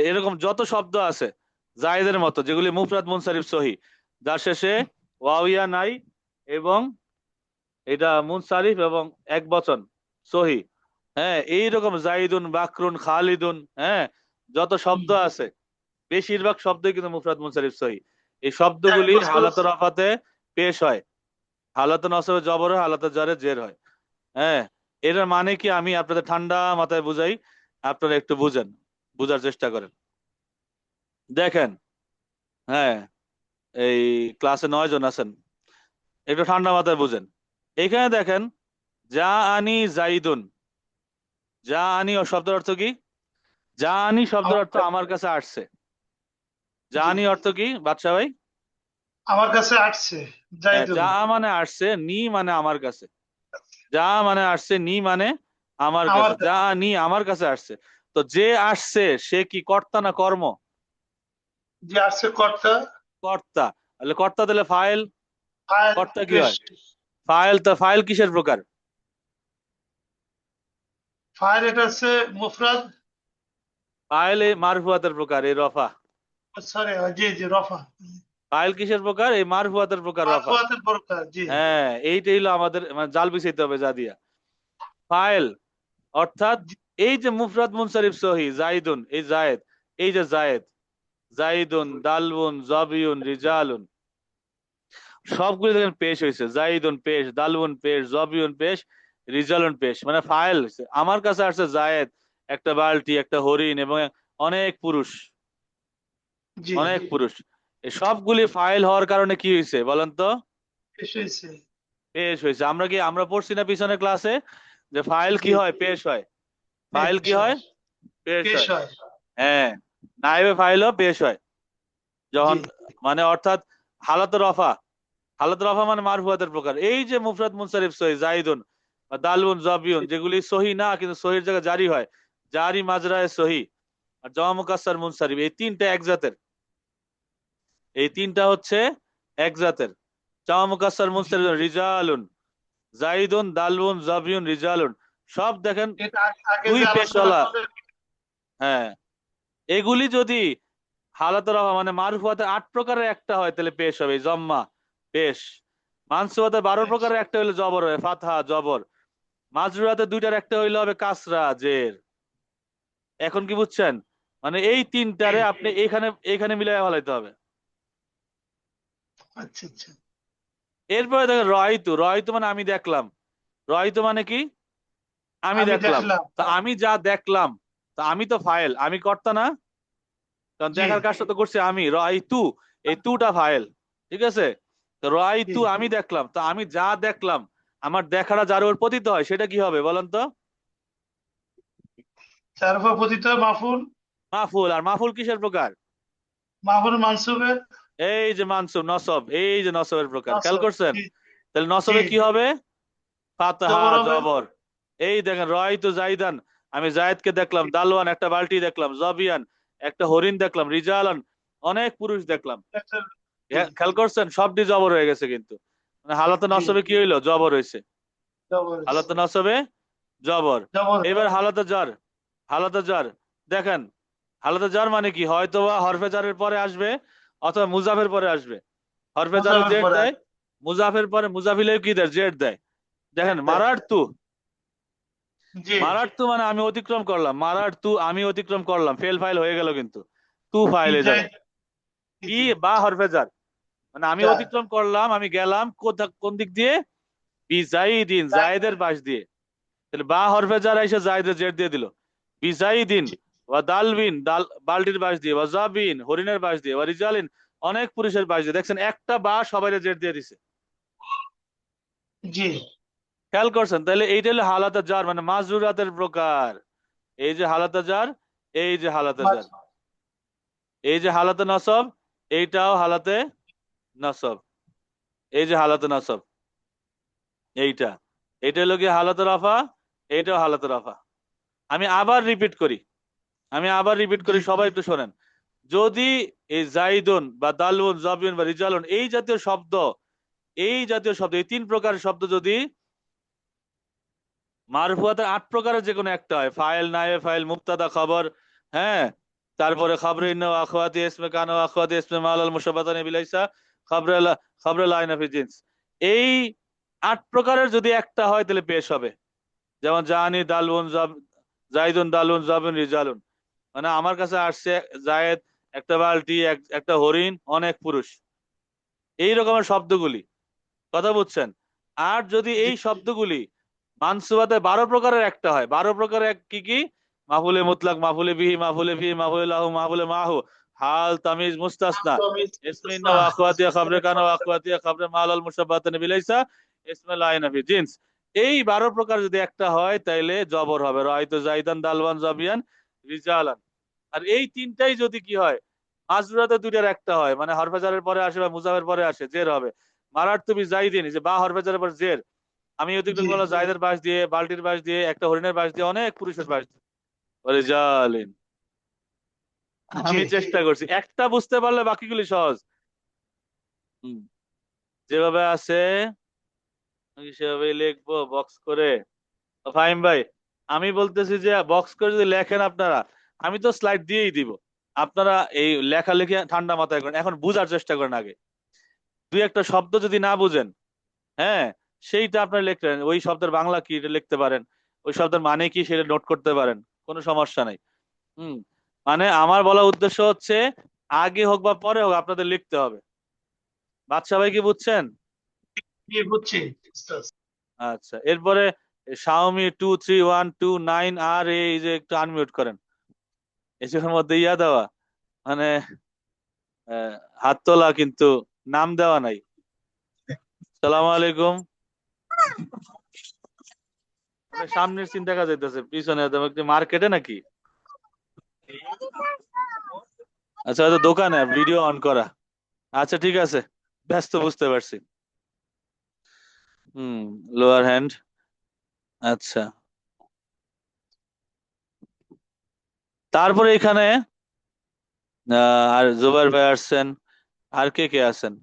এরকম যত শব্দ আছে জায়েদের মতো যেগুলি মুফরাদ মুনসারিফ সহি, যার শেষে ওয়াওয়া নাই এবং এটা মুনসারিফ এবং এক বচন সহি। হ্যাঁ এইরকম জাইদুন, বাকরুন, খালিদুন, হ্যাঁ যত শব্দ আছে বেশিরভাগ শব্দই কিন্তু মুফরাদ মুনসারিফ সহি। এই শব্দগুলি এক বছর- হালাতে রফাতে পেশ হয়, হালাতে নসবে জবর হয়, হালাতে জারে জের হয়। হ্যাঁ এটার মানে কি আমি আপনাদের ঠান্ডা মাথায় বুঝাই, আপনারা একটু বুঝেন, বুঝার চেষ্টা করেন। দেখেন, হ্যাঁ এই ক্লাসে 9 জন আছেন, একটু ঠান্ডা মাথায় বুঝেন। এখানে দেখেন যা আনি জাইদুন, যা আনি ও শব্দের অর্থ কি? যা আনি শব্দের অর্থ আমার কাছে আসছে। যা আনি অর্থ কি বাদশা ভাই? আমার কাছে আসছে জাইদুন। যা মানে আসছে, নি মানে আমার কাছে। যা মানে আসছে, নি মানে আমার আমার কাছে। যা নি আমার কাছে আসছে। তো যে আসছে সে কি কর্তা না কর্ম? যে আসছে কর্তা। কর্তা। তাহলে কর্তা দিলে ফাইল, ফাইল কর্তা কি পেশ। হয়? ফাইল। তো ফাইল কিসের প্রকার? ফাইল এটা হচ্ছে মুফরাদ। ফাইল এই মারফুয়াতের প্রকার, এই রফা। সরি, জি জি, রফা। ফাইল কিসের প্রকার? এই মারফুয়াতের প্রকার, রফা। মারফুয়াতের প্রকার, জি। হ্যাঁ এইটাই হলো আমাদের মানে জাল বিছাইতে হবে যা দিয়া। ফাইল অর্থাৎ এই যে মুফরাদ মুনসারিফ সহি জাইদুন, এই জায়েদ, এই যে জায়েদ, জাইদুন, দালবুন, জবিউন, রিজালুন, সবগুলো দেখেন পেশ হয়েছে। জাইদুন পেশ, দালবুন পেশ, জবিউন পেশ, রিজালুন পেশ, মানে ফাইল হয়েছে। আমার কাছে আসছে জায়েদ, একটা বালতি, একটা হরিণ এবং অনেক পুরুষ, জি, অনেক পুরুষ। এই সবগুলি ফাইল হওয়ার কারণে কি হয়েছে বলেন তো? পেশ হয়েছে। পেশ হয়েছে। আমরা পড়ছি না পিছনে ক্লাসে যে ফাইল কি জি। হয়? পেশ হয়। ফাইল কি হয়? পেশ পেশ হয়। হয়। হ্যাঁ নাইবে ফাইলও পেশ হয় যখন, জি। মানে অর্থাৎ হালাত রফা। হালাত রফা মানে মারফুয়াতের প্রকার। এই যে মুফরাদ মুনসারিফ সহি জাইদুন বা দালবুন, জবিউন, যেগুলি সহি না কিন্তু সহির জায়গায় জারি হয়, জারি মাজরায়ে সহি, আর জমা মুকাসসার মুনসারিফ, এই তিনটা এক জাতের। এই তিনটা হচ্ছে এক জাতের। জমা মুকাসসার মুনসারিফ রিজালুন, জাইদুন, দালবুন, জবিউন, রিজালুন, সব দেখেন এটা আগে দুই যে আলোচনা পেশওয়ালা। করলেন। হ্যাঁ এগুলি যদি হালাতের রফা মানে মারফুয়াতে 8 প্রকারের একটা হয় তাহলে পেশ হবে, জম্মা পেশ। মানসুবাতে 12 প্রকারের একটা হইলে জবর হয়, ফাতহা জবর। মাজরুরাতে 2টার একটা হইলে হবে কাসরা জের। এখন কি বুঝছেন? মানে এই তিনটারে আপনি এখানে এখানে মিলাই ফেলাইতে হবে। আচ্ছা আচ্ছা। এরপরে দেখেন রয়তু, রয়তু মানে আমি দেখলাম। রয়তু মানে কি? আমি দেখলাম। তা আমি যা দেখলাম, তা আমি তো ফাইল, আমি কর্তা না? কারণ জি। দেখার কাজটা তো করছি আমি। রয়তু, এই তুটা ফাইল, ঠিক আছে? তো রয়তু জি। আমি দেখলাম, তা আমি যা দেখলাম, আমার দেখাটা যার উপর পতিত হয় সেটা কি হবে বলেন তো? তার উপর পতিত হয় মাফুল। মাফুল। আর মাফুল কিসের প্রকার? মাফুল মানসুবের। এই যে মানসুব, নসব, এই যে নসবের প্রকার। খেয়াল নসব, করছেন? জি। তাহলে নসবে জি। কি হবে? ফাতহা জবর হবে। জবর। এই দেখেন রয়তু জাইদান, আমি জায়েদকে দেখলাম। দালওয়ান, একটা বালতি দেখলাম। জবিয়ান, একটা হরিণ দেখলাম। রিজালান, অনেক পুরুষ দেখলাম। জি। খেয়াল করছেন? সবটি জবর হয়ে গেছে কিন্তু, মানে হালাতে জি। নসবে কি হইলো? জবর হয়েছে। জবর। হালাতে নসবে জবর। জবর। এবার হালাতে জার, হালাতে জার দেখেন। হালাতে জার মানে কি? হয়তো বা হরফে জারের পরে আসবে অথবা মুজাফের পরে আসবে। হরফে জারে মুজাফের জেড পরে দেয়, মুজাফের পরে মুজাফিলেও কি দেয়? জেড দেয়। দেখেন দেয়। মারার তু, জি। মারার তু মানে আমি অতিক্রম করলাম। মারার তু আমি অতিক্রম করলাম, ফেল ফাইল হয়ে গেল কিন্তু তু ফাইল হয়ে যাবে। কি বা হরফে জার মানে আমি জার। অতিক্রম করলাম, আমি গেলাম কোন দিক দিয়ে? বিজাইদিন, জায়েদের পাশ দিয়ে। তাহলে বা হরফে জার এসে জায়েদের জেড দিয়ে দিল। বিজাইদিন ওয়া দালবিন, দাল বালতির পাশ দিয়ে, ওয়া জাবিন হরিণের পাশ দিয়ে, ওয়া রিজালিন অনেক পুরুষের পাশ দিয়ে। দেখছেন একটা বা সবাই জেড দিয়ে দিছে। জি। খেয়াল করছেন? তাহলে এইটা হলো হালাতে জার মানে মাজরুরাতের প্রকার। এই যে হালাতে জার, এই যে হালাতে জার, এই যে হালাতে নসব, এইটাও হালাতে নসব, এই যে হালাতে নসব, এইটা, এইটা হলো কি হালাতে রফা, এইটাও হালাতে রফা। আমি আবার রিপিট করি, সবাই একটু শোনেন। যদি এই জাইদুন বা দালুন, জবিউন বা রিজালুন এই জাতীয় শব্দ, এই 3 প্রকারের শব্দ যদি মারফুয়াতের 8 প্রকারের যে কোনো একটা হয়, ফাইল, নায়েব ফাইল, মুবতাদা, খবর, হ্যাঁ, তারপরে খবরে ইন্না ওয়া আখওয়াতি ইসমে কানা ওয়া আখওয়াতি ইসমে মালাল মুশাব্বাতানি বিলাইসা খবরে লাইনা ফি জিন্স। এই 8 প্রকারের যদি একটা হয় তাহলে পেশ হবে। যেমন জানি দালুন জাইদুন দালুন জাবুন রিজালুন, মানে আমার কাছে আসছে জায়েদ, একটা বালতি, একটা হরিণ, অনেক পুরুষ, এই রকমের শব্দগুলি, কথা বুঝছেন? আর যদি এই শব্দগুলি মানসুবাতে 12 প্রকারের একটা হয়, 12 প্রকারের কি কি? মাফুলে মুতলাক, মাফুলে বিহি, মাফুলে ফি, মাফুলে লাহু, মাফুলে মাহু, হাল, তামিজ, মুস্তাসনা, ইসমে ইন্না ওয়া আখওয়াতিয়া, খবরে কানা ওয়া আখওয়াতিয়া, খবরে মালাল মুশাব্বাতানি বিলাইসা, ইসমে লাইনা ফি জিন্স। এই 12 প্রকার যদি একটা হয় তাইলে জবর হবে, রাআইতু জাইদান দালওয়ান জাবিয়ান রিজালান। আর এই তিনটাই যদি কি হয়, মাজরুরাতে দুইটার একটা হয়, মানে হরফেজারের পরে আসে বা মুজাফের পরে আসে, জের হবে। মারার তুমি জাইদিন, যে বা হরফেজারের পর জের, আমি অতিক্রম করলাম জায়দের বাস দিয়ে, বালতির বাস দিয়ে, একটা হরিণের বাস দিয়ে, অনেক পুরুষের বাস দিয়ে, বলে জালিন। আমি চেষ্টা করছি, একটা বুঝতে পারলে বাকিগুলি সহজ। যেভাবে আছে আমি সেভাবে লিখবো বক্স করে। ফাহিম ভাই, আমি বলতেছি যে বক্স করে যদি লেখেন আপনারা, আমি তো স্লাইড দিয়েই দিব, আপনারা এই লেখালেখি ঠান্ডা মাথায় করেন, এখন বুঝার চেষ্টা করেন আগে। দুই একটা শব্দ যদি না বুঝেন, হ্যাঁ, সেইটা আপনার লিখলেন, ওই শব্দের বাংলা কি এটা লিখতে পারেন, ওই শব্দের মানে কি সেটা নোট করতে পারেন, কোনো সমস্যা নাই। মানে আমার বলা উদ্দেশ্য হচ্ছে আগে হোক বা পরে হোক আপনাদের লিখতে হবে। বাদশা ভাই কি বুঝছেন? বুঝছি। আচ্ছা, এরপরে Xiaomi 23129 আর এই যে একটু আনমিউট করেন, এসবের মধ্যে ইয়া দেওয়া, মানে হাত তোলা কিন্তু নাম দেওয়া নাই। সালাম আলাইকুম। সামনের সিন দেখা যাইতেছে, পিছনে মার্কেটে নাকি? আচ্ছা, হয়তো দোকানে ভিডিও অন করা। আচ্ছা ঠিক আছে, ব্যস্ত, বুঝতে পারছি। Lower hand. আচ্ছা, তারপরে এখানে আর জুবাইর ভাই আসছেন, আর কে কে আছেন?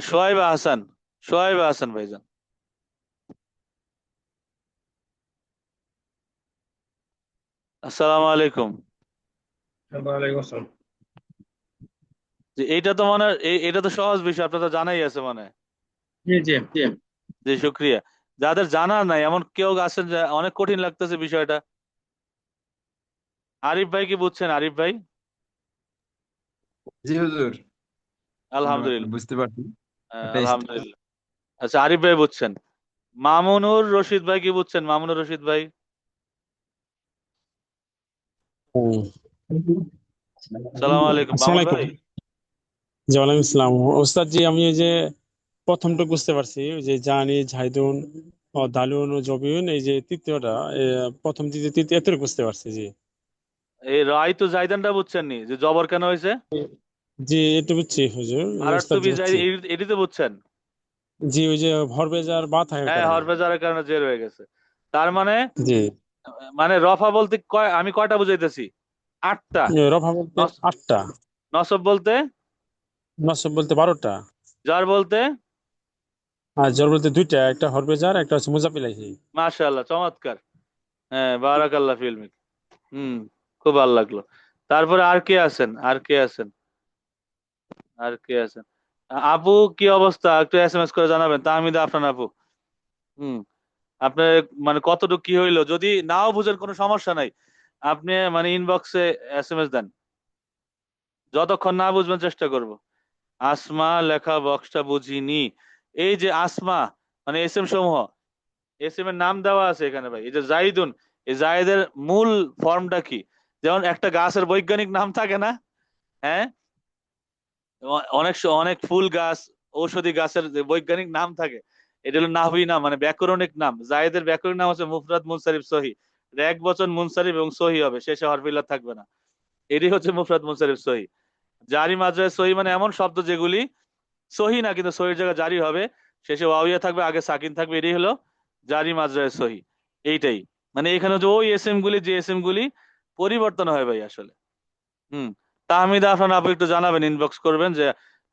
সোহাইব হাসান, সোহাইব হাসান ভাইজান। আসসালামু আলাইকুম। ওয়ালাইকুম আসসালাম। যে এইটা তো মানে এটা তো সহজ বিষয়, আপনার তো জানাই আছে মানে। জি জি জি। জি শুক্রিয়া। যাদের জানা নাই এমন কেউ আছেন যে অনেক কঠিন লাগতেছে বিষয়টা? আরিফ ভাই কি বুঝছেন? আরিফ ভাই? জি হুজুর, আলহামদুলিল্লাহ। বুঝতে পারছি। আলহামদুলিল্লাহ। আচ্ছা, আরিফ ভাই বুঝছেন। মামুনুর রশিদ ভাই কি বুঝছেন? মামুনুর রশিদ ভাই? সালাম আলাইকুম মামুন আসসালামু ভাই। জি ওয়ালাইকুম আসসালাম ওস্তাদ জি। আমি ওই যে প্রথমটা বুঝতে পারছি, ওই যে জানি ঝাইদুন ও দালুন ও জবিউন, এই যে তৃতীয়টা প্রথম দ্বিতীয় তৃতীয় এতটুকু বুঝতে পারছি জি। এই রাইতু জাইদানটা বুঝছেন নি, যে জবর কেন হয়েছে? জি এটা বুঝছি হুজুর, আর ওস্তাদ জি বুঝছি। এটি তো বুঝছেন? জি ওই যে ভরবেজার বা থাকার হ্যাঁ, কারণে। হরফেজারের কারণে জের হয়ে গেছে। তার মানে জি মানে রফা বলতে আমি কয়টা বুঝাইতেছি? 8টা। রফা বলতে 8টা, নসব বলতে? নসব বলতে 12টা, জার বলতে? আর জর বলতে 2টা, একটা হরবেজার একটা হচ্ছে মুজাফিলাহি। মাশাআল্লাহ, চমৎকার। হ্যাঁ, বারাকাল্লাহ ফিলমিক। খুব ভালো লাগলো। তারপরে আর কে আছেন? আর কে আছেন? আর কে আছেন? আপু কি অবস্থা, একটু এসএমএস করে জানাবেন। তাহমিদা আফরান আপু, হুম, আপনার মানে কতটুকু কি হইলো, যদি নাও বুঝেন কোনো সমস্যা নাই, আপনি মানে ইনবক্সে এসএমএস দেন, যতক্ষণ না বুঝবেন চেষ্টা করব। আসমা লেখা বক্সটা বুঝিনি। এই যে আসমা মানে এস এম সমূহ, এস এম এর নাম দেওয়া আছে এখানে ভাই। এই যে জাইদুন, এই জায়েদের মূল ফর্মটা কি? যেমন একটা গাছের বৈজ্ঞানিক নাম থাকে না? হ্যাঁ, অনেক ফুল গাছ, ঔষধি গাছের যে বৈজ্ঞানিক নাম থাকে, এটা হলো নাহবি নাম, মানে ব্যাকরণিক নাম। জায়েদের ব্যাকরণিক নাম হচ্ছে মুফরাদ মুনসারিফ সহি। এক বচন মুনসারিফ এবং সহি হবে, শেষে হরফিল্লাহ থাকবে না। এটি হচ্ছে মুফরাদ মুনসারিফ সহি। জারি মাজরায় সহি মানে এমন শব্দ যেগুলি সহি না কিন্তু সহির জায়গায় জারি হবে, শেষে ওয়াওইয়া থাকবে, আগে সাকিন থাকবে, এটাই হলো জারি মাজরায় সহি। এইটাই মানে এখানে যে ওই এসএম গুলি, যে এসএম গুলি পরিবর্তন হয় ভাই আসলে। তাহমিদ আফরান আপু একটু জানাবেন, ইনবক্স করবেন যে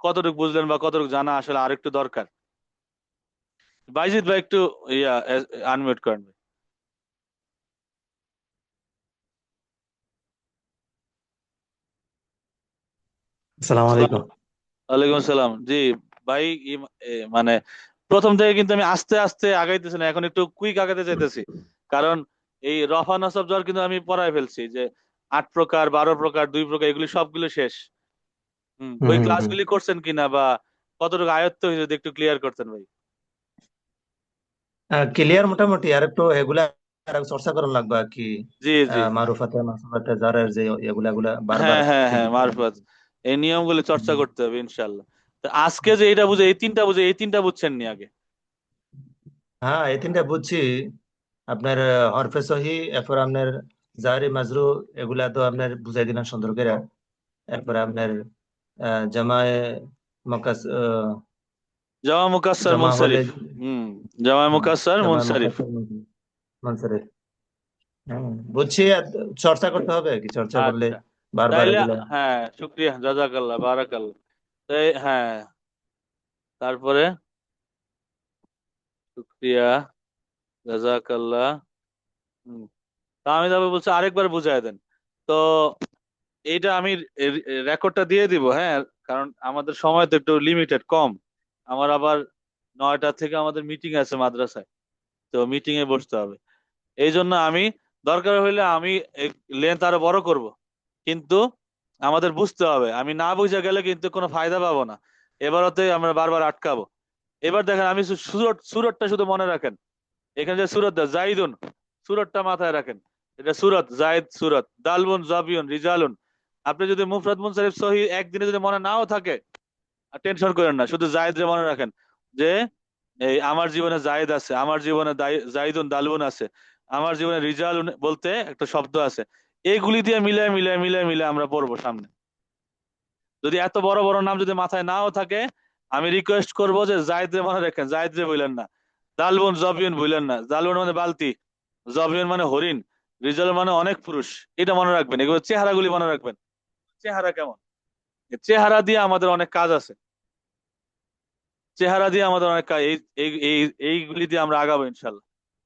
কতটুকু বুঝলেন বা কতটুকু জানা আসলে আর একটু দরকার। বাইজিদ ভাই একটু ইয়া আনমিউট করেন। আসসালামু আলাইকুম। ওয়ালাইকুম আসসালাম। জি ভাই, মানে প্রথম থেকে কিন্তু আমি আস্তে আস্তে আগাইতেছি না, এখন একটু কুইক আগাতে চাইতেছি। কারণ এই রফা নসব জ্বর কিন্তু আমি পড়ায় ফেলছি, যে 8 প্রকার, 12 প্রকার, 2 প্রকার, এগুলি সবগুলো শেষ। হুম ওই হুম হুম ক্লাসগুলি করছেন কিনা, বা কতটুকু আয়ত্ত হয়েছে যদি একটু ক্লিয়ার করতেন ভাই। ক্লিয়ার মোটামুটি, আর একটু এগুলা আর একটু চর্চা করা লাগবে আর কি। জি জি। মারুফাতে মাসুফাতে জারের যে এগুলা এগুলা বারবার হ্যাঁ হ্যাঁ চেঞ্জ হ্যাঁ, করা মারফত, লাগবে। এই নিয়মগুলো চর্চা হুম। করতে হবে ইনশাল্লাহ। তো আজকে যে এটা বুঝে, এই তিনটা বুঝছেন নি আগে? হ্যাঁ, এই তিনটা বুঝছি। আপনার হরফে সহি, এরপর আপনার জারি মাজরু, এগুলা তো আপনার বুঝাই দিলেন সুন্দর করে। এরপরে আপনার জামায়ে মকাস জামা মুকাসসার জমা হলে মুনসারিফ। হুম, জামা মুকাসসার জামায়ে মুনসারিফ। মকাসের মনসরিফ। বুঝছি, আর চর্চা করতে হবে কি, চর্চা করলে আচ্ছা, বারবার তাইলে এগুলা। হ্যাঁ, শুক্রিয়া, জাজাকাল্লাহ, বারাকাল্লাহ। তাই হ্যাঁ, তারপরে শুক্রিয়া, জাজাকাল্লাহ। হুম, তা আমি তবে বলছি আরেকবার বুঝাই দেন তো। এইটা আমি রেকর্ডটা দিয়ে দিব, হ্যাঁ। কারণ আমাদের সময় তো একটু লিমিটেড, কম। আমার আবার 9টা থেকে আমাদের মিটিং আছে মাদ্রাসায়, তো মিটিং এ বসতে হবে। এই জন্য আমি, দরকার হইলে আমি লেন্থ আরো বড় করব, কিন্তু আমাদের বুঝতে হবে। আমি না বুঝে গেলে কিন্তু কোনো ফায়দা পাবো না, এবারতে আমরা বারবার আটকাবো। এবার দেখেন, আমি সুরতটা শুধু মনে রাখেন। এখানে যে সুরত জাইদুন, সুরতটা মাথায় রাখেন। এটা সুরত জাইদ, সুরত দালবুন, জাবিউন, রিজালুন। আপনি যদি মুফরাদ মুনসারিফ সহি একদিনে যদি মনে নাও থাকে, টেনশন করেন না, শুধু জায়েদ রে মনে রাখেন। যে এই আমার জীবনে জায়েদ আছে, আমার জীবনে জাইদুন দালবুন আছে, আমার জীবনে রিজাল বলতে একটা শব্দ আছে। এইগুলি দিয়ে মিলে মিলে মিলে মিলে আমরা পড়বো সামনে। যদি এত বড় বড় নাম যদি মাথায় নাও থাকে, আমি রিকোয়েস্ট করব যে জায়েদ রে মনে রাখেন, জায়েদ রে বললেন না। দালবুন জবিউন ভুলেন না, দালবুন মানে বালতি, জবিউন মানে হরিণ, রিজাল মানে অনেক পুরুষ। এটা মনে রাখবেন, এগুলো চেহারাগুলি মনে রাখবেন। চেহারা কেমন, এই চেহারা দিয়ে আমাদের অনেক কাজ আছে। চেহারা দিয়ে আমাদের অনেক কাজ, এইগুলি দিয়ে আমরা আগাবো ইনশাল্লাহ।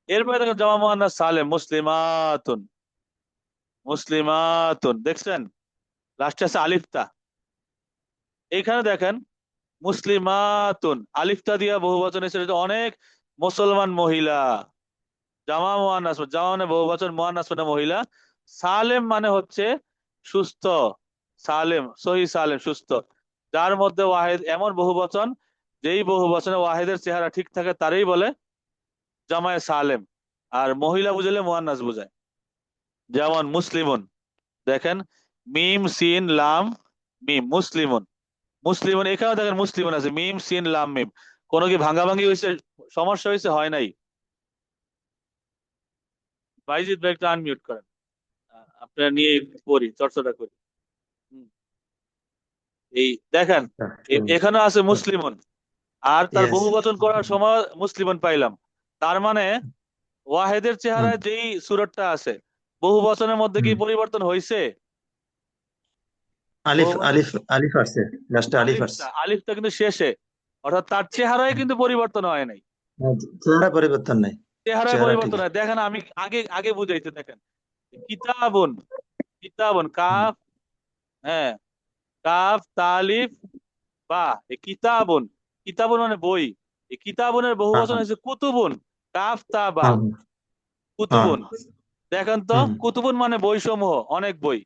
এরপরে দেখেন জামা মুহান্নাস সালেম, মুসলিমাতুন, মুসলিমাতুন দেখছেন, লাস্টে আছে আলিফতা। এইখানে দেখেন মুসলিমাতুন, আলিফতা দিয়া বহু বচন এসেছে, এটা অনেক মুসলমান মহিলা। জামা মুহান্নাস, জামা মানে বহু বচন, মুহান্নাস মানে মহিলা। সালেম মানে হচ্ছে সুস্থ, সালেম সহি সালেম সুস্থ। যার মধ্যে ওয়াহেদ, এমন বহু বচন যেই বহু বচনে ওয়াহেদের চেহারা ঠিক থাকে তারই বলে জামায়ে সালেম। আর মহিলা বুঝলে মুহান্নাস বুঝায়। যেমন মুসলিমুন, দেখেন মিম সিন লাম মিম, মুসলিমুন। মুসলিমুন, এখানেও দেখেন মুসলিমুন আছে, মিম সিন লাম মিম। কোনো কি ভাঙাভাঙি হয়েছে, সমস্যা হয়েছে? হয় নাই। বাইজিৎ ভাই একটু আনমিউট করেন, আপনারা নিয়ে একটু পড়ি, চর্চাটা করি। হুম, এই দেখেন, এখানে আছে মুসলিমুন, আর তার ইয়েস। বহু বচন করার সময় মুসলিমুন পাইলাম। তার মানে ওয়াহেদের চেহারায় যেই সুরতটা আছে, বহু বচনের মধ্যে কি পরিবর্তন হয়েছে? আলিফ বহু বচন, আলিফ আলিফ আসছে, লাস্টে আলিফ আসছে। আলিফটা কিন্তু শেষে, অর্থাৎ তার চেহারায় কিন্তু পরিবর্তন হয় নাই। চেহারা পরিবর্তন নাই, চেহারায় চেহারা পরিবর্তন ঠিকই। হয়, দেখেন আমি আগে আগে বুঝাইতে, দেখেন কিতাবুন, কিতাবুন কাফ, হ্যাঁ, কাফ তালিফ বা, এই কিতাবুন, কিতাবুন মানে বই। এই কিতাবুনের বহু হ্যাঁ বচন হয়েছে কুতুবুন, কাফ তা বা, হ্যাঁ হ্যাঁ। কুতুবুন। দেখেন তো, হুম কুতুবুন মানে বই সমূহ, অনেক বই।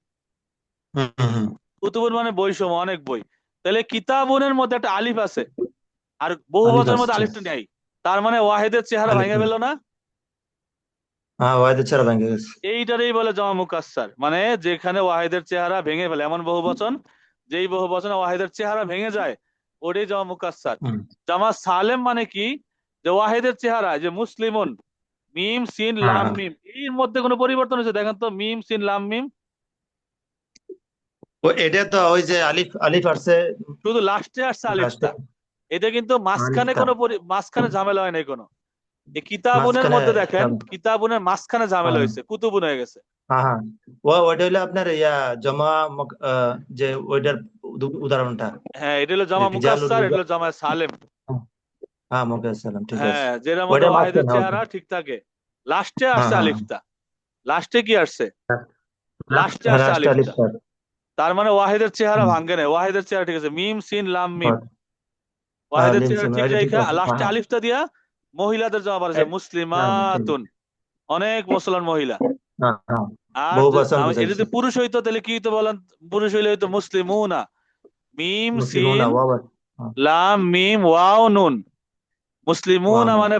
হুম হুম কুতুবুন মানে বই সমূহ, অনেক বই। তাহলে কিতাবুনের মধ্যে একটা আলিফ আছে, আর বহু আলিফ বচনের মধ্যে আসছে। আলিফটা নেই। তার মানে ওয়াহেদের চেহারা আলিফ ভাঙে নেই। ফেললো না। হ্যাঁ, ওয়াইদের চেহারা ভেঙে গেছে। এইটারই বলে জামা মুকাসসার, মানে যেখানে ওয়াহিদের চেহারা ভেঙে ফেলে, এমন বহু বচন যেই বহু বচনে ওয়াহিদের চেহারা ভেঙে যায়, ওটাই জামা মুকাসসার। হুম জামা সালেম মানে কি, যে ওয়াহিদের চেহারা, যে মুসলিমুন, মিম সিন হ্যাঁ লাম হ্যাঁ। মিম, এর মধ্যে কোনো পরিবর্তন হয়েছে? দেখেন তো, মিম সিন লাম মিম, এটা তো ওই যে আলিফ আলিফ আসছে শুধু লাস্টে আসছে লাস্টে। আলিফটা। এটা কিন্তু মাঝখানে আলিফটা কোনো মাঝখানে ঝামেলা হয় নাই কোনো। এই কিতাবুনের মাঝখানে মধ্যে দেখেন, একটা। কিতাবুনের মাঝখানে ঝামেলা হ্যাঁ হয়েছে, কুতুবুন হয়ে গেছে। হ্যাঁ হ্যাঁ। ওইটা হলো আপনার জমা যে ওইটার উদাহরণটা। হ্যাঁ, এটা হলো জামা রিজাল মুকাসসার, এটা হলো জামা সালেম। হ্যাঁ, মুকে আসসালাম, ঠিক আছে। হ্যাঁ, যেটার মধ্যে ওইটা ওয়াহিদের মাঝখানে, ওকে। চেহারা ঠিক থাকে। লাস্টে হ্যাঁ আসছে হ্যাঁ আলিফটা। লাস্টে কি আসছে? লাস্টে হ্যাঁ, আসছে লাস্টে আলিফটা। আলিফটা। তার মানে ওয়াহিদের চেহারা হুম। ভাঙ্গে নাই, ওয়াহিদের চেহারা ঠিক আছে। মিম সিন লাম মিম, হ্যাঁ, ওয়াহিদের লিম চেহারা সিম ঠিক এটা ঠিক রেখা আছে। লাস্টে হ্যাঁ, আলিফটা দিয়া মহিলাদের জমা বানাইছে হ্যাঁ, মুসলিমাতুন, অনেক মুসলমান মহিলা। হ্যাঁ, হ্যাঁ, আর বহু বছর এটা বুঝাইছে। যদি পুরুষ হইতো তাহলে কি হইতো বলেন? পুরুষ হইলে হইতো মুসলিমুনা, মিম মুসলিমুনা সিন ওয়াও। হ্যাঁ, লাম মিম ওয়াও নুন। ওয়াও মুসলিমুনা না। মানে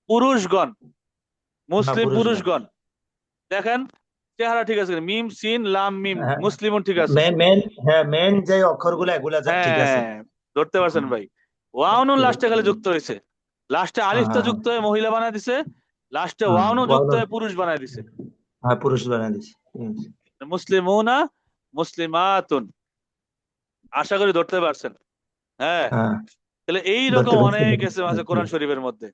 পুরুষগণ, হ্যাঁ, মুসলিম পুরুষগণ। পুরুষগণ। দেখেন চেহারা ঠিক আছে কিনা? মিম সিন লাম মিম, হ্যাঁ, মুসলিমুন ঠিক আছে। মেন হ্যাঁ মেন যে অক্ষরগুলো এগুলা ঠিক আছে। হ্যাঁ, ধরতে পারছেন হুম, ভাই? ওয়াও নুন ঠিক লাস্টে আছে। খালি যুক্ত হয়েছে, লাস্টে হ্যাঁ, আলিফটা হ্যাঁ, যুক্ত হয়ে মহিলা বানায় দিছে, লাস্টে হ্যাঁ, ওয়াও নুন ওয়াও যুক্ত না। হয়ে পুরুষ বানায় দিছে। হ্যাঁ, পুরুষ বানাই দিছে। মুসলিমুনা মুসলিমাতুন। আশা করি ধরতে পারছেন। হ্যাঁ, হ্যাঁ, তাহলে ধরতে এইরকম পারছি। অনেক এসএম আছে কোরআন শরীফের মধ্যে।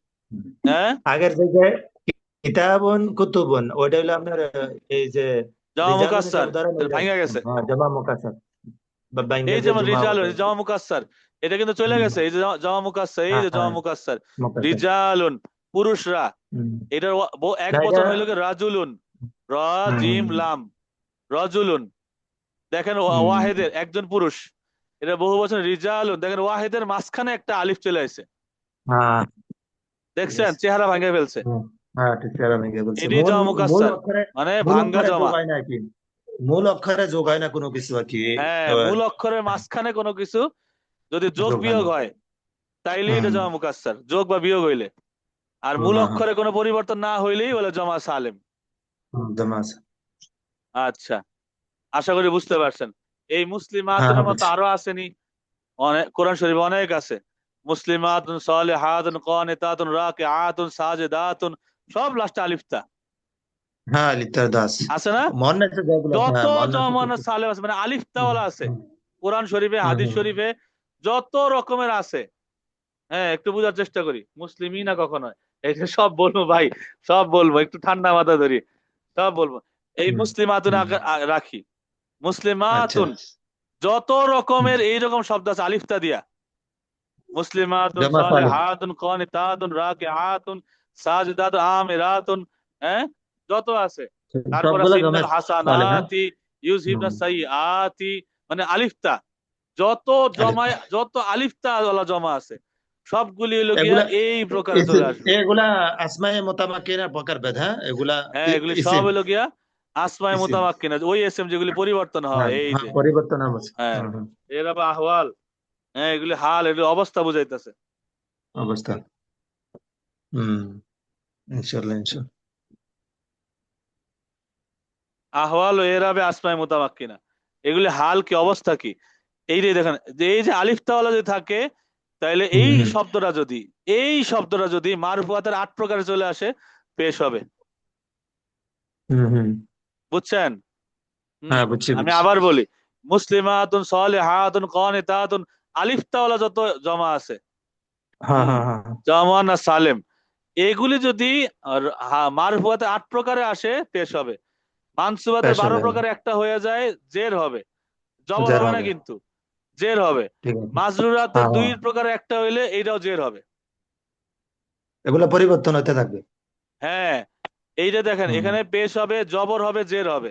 হ্যাঁ, আগের যে কিতাবুন কুতুবুন ওইটা হলো আপনার এই যে জামা রিজালুন এটা মুকাসসার উদাহরণ তাহলে হইলো। ভাঙা গেছে। হ্যাঁ, জামা মুকাসার বা বাইঙ্গা এই যে যেমন জুমা রিজাল, ওটা। জামা মুকাসসার, এটা কিন্তু চলে হুম, গেছে। এই যে জামা মুকাসসার, এই হ্যাঁ, যে জামা মুকাসসার, মুকাসার। রিজালুন পুরুষরা। হুম। এটার এক না এটা বচন হইলো কি রাজুলুন, র জিম হুম, লাম, রজুলুন। দেখেন হুম, ওয়াহেদের একজন পুরুষ, এটা বহু বচন রিজালুন। দেখেন ওয়াহেদের মাঝখানে একটা আলিফ চলে আসে, হ্যাঁ, দেখছেন? yes. চেহারা ভাঙে ফেলছে। হুম, হ্যাঁ ঠিক আছে, আমি বলছি এটি মূল জমা মূল মুকাসসার, অক্ষরে মানে মূল ভাঙ্গা অক্ষরে জমা। যোগ হয় না কি, মূল অক্ষরে যোগ হয় না কোনো কিছু আর কি। হ্যাঁ, আহ, মূল অক্ষরের মাঝখানে কোনো কিছু যদি যোগ যোগ হয় বিয়োগ না। হয় তাইলে এটা হুম, জমা মুকাসসার, যোগ বা বিয়োগ হইলে। আর মূল হ্যাঁ, হ্যাঁ, অক্ষরে কোনো পরিবর্তন না হইলেই বলে জমা সালেম। একদম আছে। আচ্ছা, আশা করি বুঝতে পারছেন। এই হ্যাঁ, মুসলিমাতুনের হ্যাঁ, মতো বুঝছি। আরো আসেনি, অনেক কোরআন শরীফে অনেক আছে। মুসলিমাতুন সালিহাতুন কানিতাতুন রাকিআতুন সাজিদাতুন, সব লাস্টে আলিফতা হ্যাঁ, লিটার দাস আছে না? মন আছে যেগুলো, যত হ্যাঁ মন আছে জমানা কিছু। সালেম আছে মানে আলিফতা হুম, ওয়ালা আছে হুম, কোরআন শরীফে, হুম, হাদিস হুম, শরীফে যত রকমের আছে। হ্যাঁ, একটু বোঝার চেষ্টা করি। মুসলিমই না কখনো, এটা সব বলবো ভাই, সব বলবো, একটু ঠান্ডা মাথা ধরি, সব বলবো। এই হুম, মুসলিমাতুন হুম। রাখি, আচ্ছা, মুসলিমাতুন যত হুম। রকমের এইরকম শব্দ আছে আলিফতা দিয়া। মুসলিমাতুন জামা সালেম। সালিহাতুন কানিতাতুন রাকিআতুন সাজিদাতুন আমিরাতুন, হ্যাঁ, যত আছে। তারপর সবগুলো আছে জমা ইন্নাল সালেম, হ্যাঁ। হাসানাতি ইউযহিবনা হুম। সাইয়্যাতি, মানে আলিফতা যত আলিফ। জমায়, যত আলিফতা ওয়ালা জমা আছে সবগুলি হলো গিয়া এগুলা এই প্রকারে চলে আসবে। এগুলা আসমায়ে মুতামাক্কিনার প্রকারভেদ, হ্যাঁ এগুলা হ্যাঁ, এগুলি সব ইসিম। হলো গিয়া আসমায়ে ইসিম, মুতামাক্কিনা, ওই এসএম যেগুলি পরিবর্তন হয়, হ্যাঁ, এই হ্যাঁ, যে। পরিবর্তন আছে। হ্যাঁ, হুম, হুম। এরা বা আহওয়াল। হ্যাঁ, এগুলি হাল, এগুলি অবস্থা বুঝাইতেছে। অবস্থা। হুম, ইনশাল্লাহ, ইনশাল্লাহ। আহওয়াল ও এরাবে আসমায়ে মুতামাক্কিনা, এগুলি হাল কি, অবস্থা কি। এই যে দেখেন, যে এই যে আলিফতাওয়ালা যদি থাকে, তাহলে হুম, এই হুম, শব্দটা যদি, এই শব্দটা যদি মারফুয়াতের 8 প্রকারে চলে আসে পেশ হবে। হুম, হুম। বুঝছেন? হুম, হ্যাঁ, বুঝছি, আমি বুঝছি। আবার বলি, মুসলিমাতুন সালিহাতুন কানিতাতুন, আলিফতাওয়ালা যত জমা আছে, হ্যাঁ, হুম, হ্যাঁ, হ্যাঁ, হ্যাঁ। জামান আর সালেম, এগুলি যদি মারফুয়াতে 8 প্রকারে আসে পেশ হবে। মানসুবাতের পেশ 12 হবে, প্রকারে একটা হয়ে যায়, জের হবে, জবর যার হবে না হবে। কিন্তু, জের হবে। ঠিক আছে। মাজরুরাতের হ্যাঁ, 2 হ্যাঁ, প্রকারে একটা হইলে এইটাও জের হবে। এগুলা পরিবর্তন হতে থাকবে। হ্যাঁ, এইটা দেখেন, হুম, এখানে পেশ হবে, জবর হবে, জের হবে,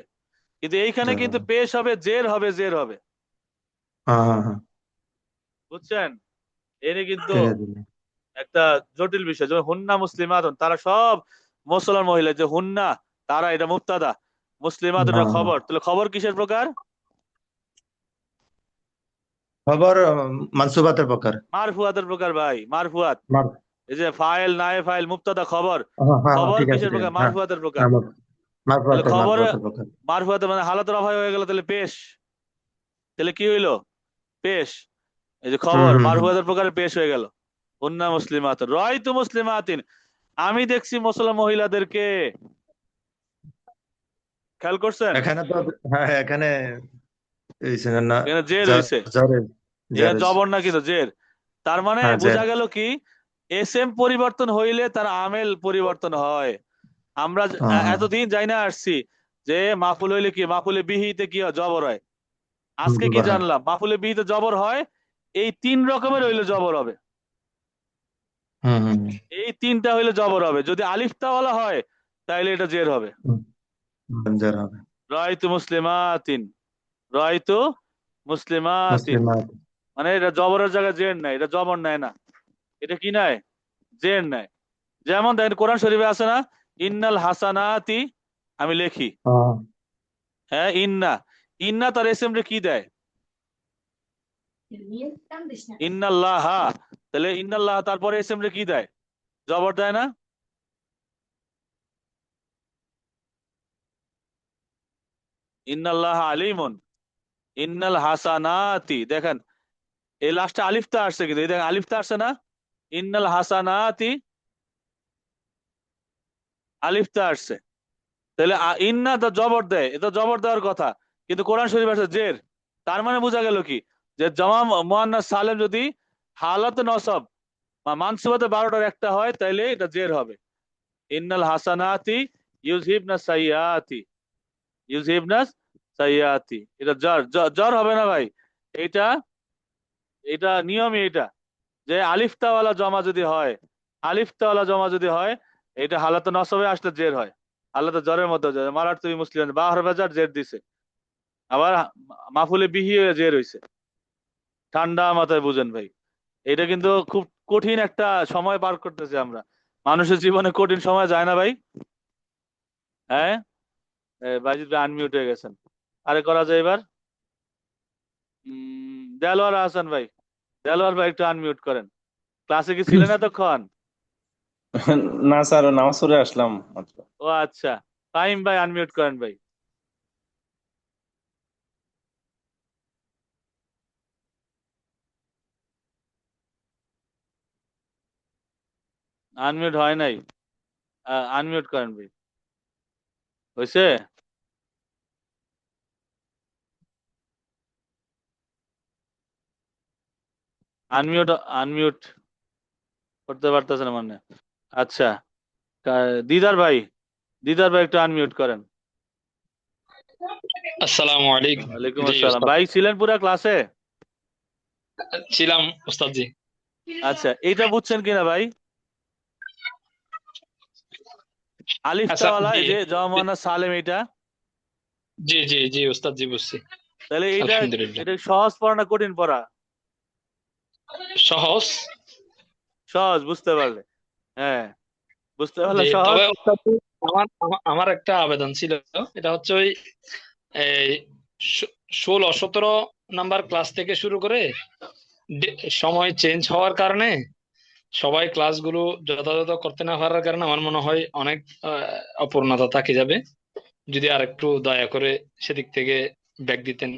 কিন্তু এইখানে যার কিন্তু হবে। পেশ হবে, জের হবে, জের হবে। হ্যাঁ, হ্যাঁ, হ্যাঁ। বুঝছেন? এনে কিন্তু ঠিক আছে। একটা জটিল বিষয়। যেমন হুন্না মুসলিমাতুন, তারা সব মুসলমান মহিলা, যে হুন্না, তারা এটা মুবতাদা, মুসলিমাতুন এটা হ্যাঁ, হ্যাঁ। খবর। তাহলে খবর কিসের প্রকার? খবর মানসুবাতের প্রকার। মারফুয়াতের প্রকার ভাই, মারফুয়াত। মার- এই যে ফাইল, নায়ে ফাইল, মুবতাদা, খবর। হ্যাঁ, হ্যাঁ, হ্যাঁ, খবর ঠিক আছে, কিসের ঠিক প্রকার? আছে। হ্যাঁ, মারফুয়াতের প্রকার। হ্যাঁ, তাহলে খবরে মারফুয়াতের প্রকার। মারফুয়াতে মানে হালাতের অভাব হয়ে গেল, তাহলে পেশ, তাহলে কি হইলো? পেশ। এই যে হুম, খবর হুম, হুম। মারফুয়াতের প্রকারে পেশ হয়ে গেল। হুন্না মুসলিমাতুন, রাআইতু মুসলিমাতিন, আমি দেখছি মুসলমান মহিলাদেরকে। খেয়াল করছেন? এখানে তো, হ্যাঁ, হ্যাঁ, এখানে এই যে না, এখানে জের জ- হইছে, জরে এখানে জারেজ। জবর না কিন্তু জের। তার মানে হ্যাঁ, জের। বোঝা গেল কি, এসএম পরিবর্তন হইলে তার আমেল পরিবর্তন হয়। আমরা হ্যাঁ, হ্যাঁ, এতদিন যাই না আসছি যে মাফুল হইলে কি, মাফুলে বিহিতে কি হয়? জবর হয়। হুম, আজকে কি দুবার হয়। জানলাম? মাফুলে বিহিতে জবর হয়, এই 3 রকমের হইলে জবর হবে। হুম, হুম, এই 3টা হইলে জবর হবে। যদি আলিফতাওয়ালা হয় তাহলে এটা জের হবে। হুম, হুম, জার হবে। রাআইতু মুসলিমাতিন, রাইতু মুসলিমাতিন, মুসলিমাত। মানে এটা জবরের জায়গায় জের নাই, এটা জবর নেয় না, এটা কি নাই, জের নাই। যেমন দেখেন কোরআন শরীফে আছে না, ইন্নাল হাসানাতি, আমি লিখি, হ্যাঁ, হ্যাঁ ইন্না, ইন্না তার এসএম রে কি দেয়, ইন্নাল্লাহা, তাহলে ইন্নাল্লাহ তারপরে এসএম রে কি দেয়, জবর দেয় না? ইন্নাল্লাহ আলিমুন, ইন্নাল হাসানাতি, দেখেন এই লাস্টে আলিফতা আসছে, কিন্তু এই দেখেন আলিফতা আসছে না, ইন্নাল হাসানাতি, আলিফতা আসছে। তাহলে ইন্না তো জবর দেয়, এটা জবর দেওয়ার কথা, কিন্তু কোরআন শরীফ আছে জের। তার মানে বোঝা গেল কি, যে জামা মুয়ান্নাস সালেম যদি হালাত নসব বা মানসুবাতে 12টার একটা হয়, তাইলে এটা জের হবে। ইন্নাল হাসানাতি ইউযহিবনা সাইয়্যাতি, ইউযহিবনা সাইয়্যাতি, এটা জ্বর জ্বর হবে না ভাই, এটা এটা নিয়মই এটা, যে আলিফতাওয়ালা জমা যদি হয়, আলিফতাওয়ালা জমা যদি হয়, এটা হালাতে নসবে আসলে জের হয়। হালাতে জ্বরের মধ্যে যায়, মারার তুমি মুসলিম বাহর বাজার জের দিছে, আবার মাফুলে বিহি হয়ে জের হইছে। ঠান্ডা মাথায় বুঝেন ভাই, এটা কিন্তু খুব কঠিন একটা সময় পার করতেছি আমরা, মানুষের জীবনে কঠিন সময় যায় না ভাই। হ্যাঁ, বাইজিৎ ভাই আনমিউট হয়ে গেছেন, আরে করা যায় এবার। দেলোয়ার হাসান ভাই, দেলোয়ার ভাই একটু আনমিউট করেন, ক্লাসে কি ছিলেন এতক্ষণ? না স্যার, নামাজ পড়ে আসলাম মাত্র। ও আচ্ছা, ফাহিম ভাই আনমিউট করেন ভাই। আনমিউট হয় নাই, আনমিউট করেন ভাই, হয়েছে? আনমিউট, আনমিউট করতে পারতেছে না মানে, আচ্ছা। দিদার ভাই, দিদার ভাই একটু আনমিউট করেন। আসসালামু আলাইকুম। ওয়ালাইকুম জি আসসালাম, ওস্তাদ, ভাই ছিলেন পুরা ক্লাসে? ছিলাম ওস্তাদ জি। আচ্ছা, এইটা বুঝছেন কিনা ভাই, আচ্ছা আলিফতাওয়ালা জি এই যে জমানা সালেম, এটা জি জি জি ওস্তাদ জি, বুঝছি। তাহলে এটা, আলহামদুলিল্লাহ। এটা সহজ পড়া না কঠিন পড়া? সহজ। সহজ, বুঝতে পারলে, হ্যাঁ বুঝতে পারলে জি, সহজ। তবে ওস্তাদ জি, আমার একটা আবেদন ছিল, এটা হচ্ছে ওই এই 16-17 নাম্বার ক্লাস থেকে শুরু করে সময় চেঞ্জ হওয়ার কারণে সবাই ক্লাসগুলো যথাযথ করতে না পারার কারণে আমার মনে হয় অনেক অপূর্ণতা থেকে যাবে। যদি আরেকটু দয়া করে সেদিক থেকে ব্যাক দিতেন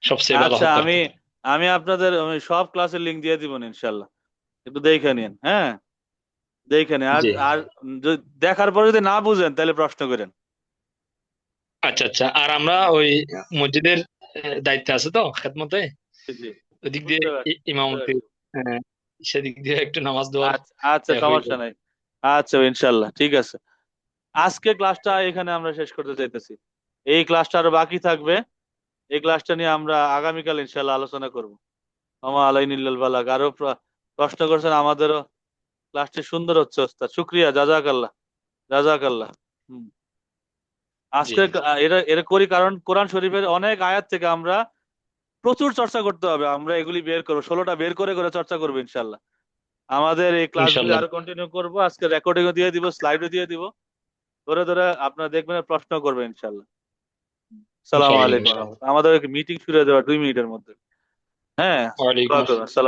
সবচেয়ে ভালো আচ্ছা, হতো। আমি আমি আপনাদের আমি সব ক্লাসের লিংক দিয়ে দিব ইনশাল্লাহ, একটু দেখে নিন, হ্যাঁ দেখে নিন। আর জি, আর দেখার পর যদি না বুঝেন তাহলে প্রশ্ন করেন। আচ্ছা আচ্ছা। আর আমরা ওই মসজিদের দায়িত্বে আছে তো খেদমতে, জি, ওদিক দিয়ে বুঝতে পারছি, বুঝতে ইমামতি, পারছি। সেদিক দিয়ে একটু নামাজ দেওয়ার আচ্ছা আচ্ছা, হয়ে সমস্যা যাবে। নাই। আচ্ছা ইনশাল্লাহ, ঠিক আছে। আজকে ক্লাসটা এখানে আমরা শেষ করতে চাইতেছি, এই ক্লাসটা আরো বাকি থাকবে, এই ক্লাসটা নিয়ে আমরা আগামীকাল ইনশাল্লাহ আলোচনা করবো। আমা আলাইনিল্লাল বালাগ, আরো প্রশ্ন করছেন, আমাদেরও ক্লাসটি সুন্দর হচ্ছে ওস্তাদ, শুক্রিয়া, জাজাকাল্লাহ, জাজাকাল্লাহ। হুম, জি আজকে এটা এটা করি কারণ কোরআন শরীফের অনেক আয়াত থেকে আমরা প্রচুর চর্চা করতে হবে, আমরা এগুলি বের করবো, 16টা বের করে করে চর্চা করবো ইনশাল্লাহ। আমাদের এই ক্লাসগুলি ইনশাল্লাহ। আরো কন্টিনিউ করবো, আজকে রেকর্ডিংও দিয়ে দিব, স্লাইডও দিয়ে দিব, ধরে ধরে আপনারা দেখবেন আর প্রশ্ন করবেন ইনশাল্লাহ। সালাম ইনশাল্লাহ আলাইকুম ইনশাল্লাহ। রহমতুল্লাহ। আমাদের মিটিং শুরু হয়ে যাবে 2 মিনিটের মধ্যে, হ্যাঁ, ওয়ালাইকুম দোয়া করবেন। আসসালাম। আসসালাম।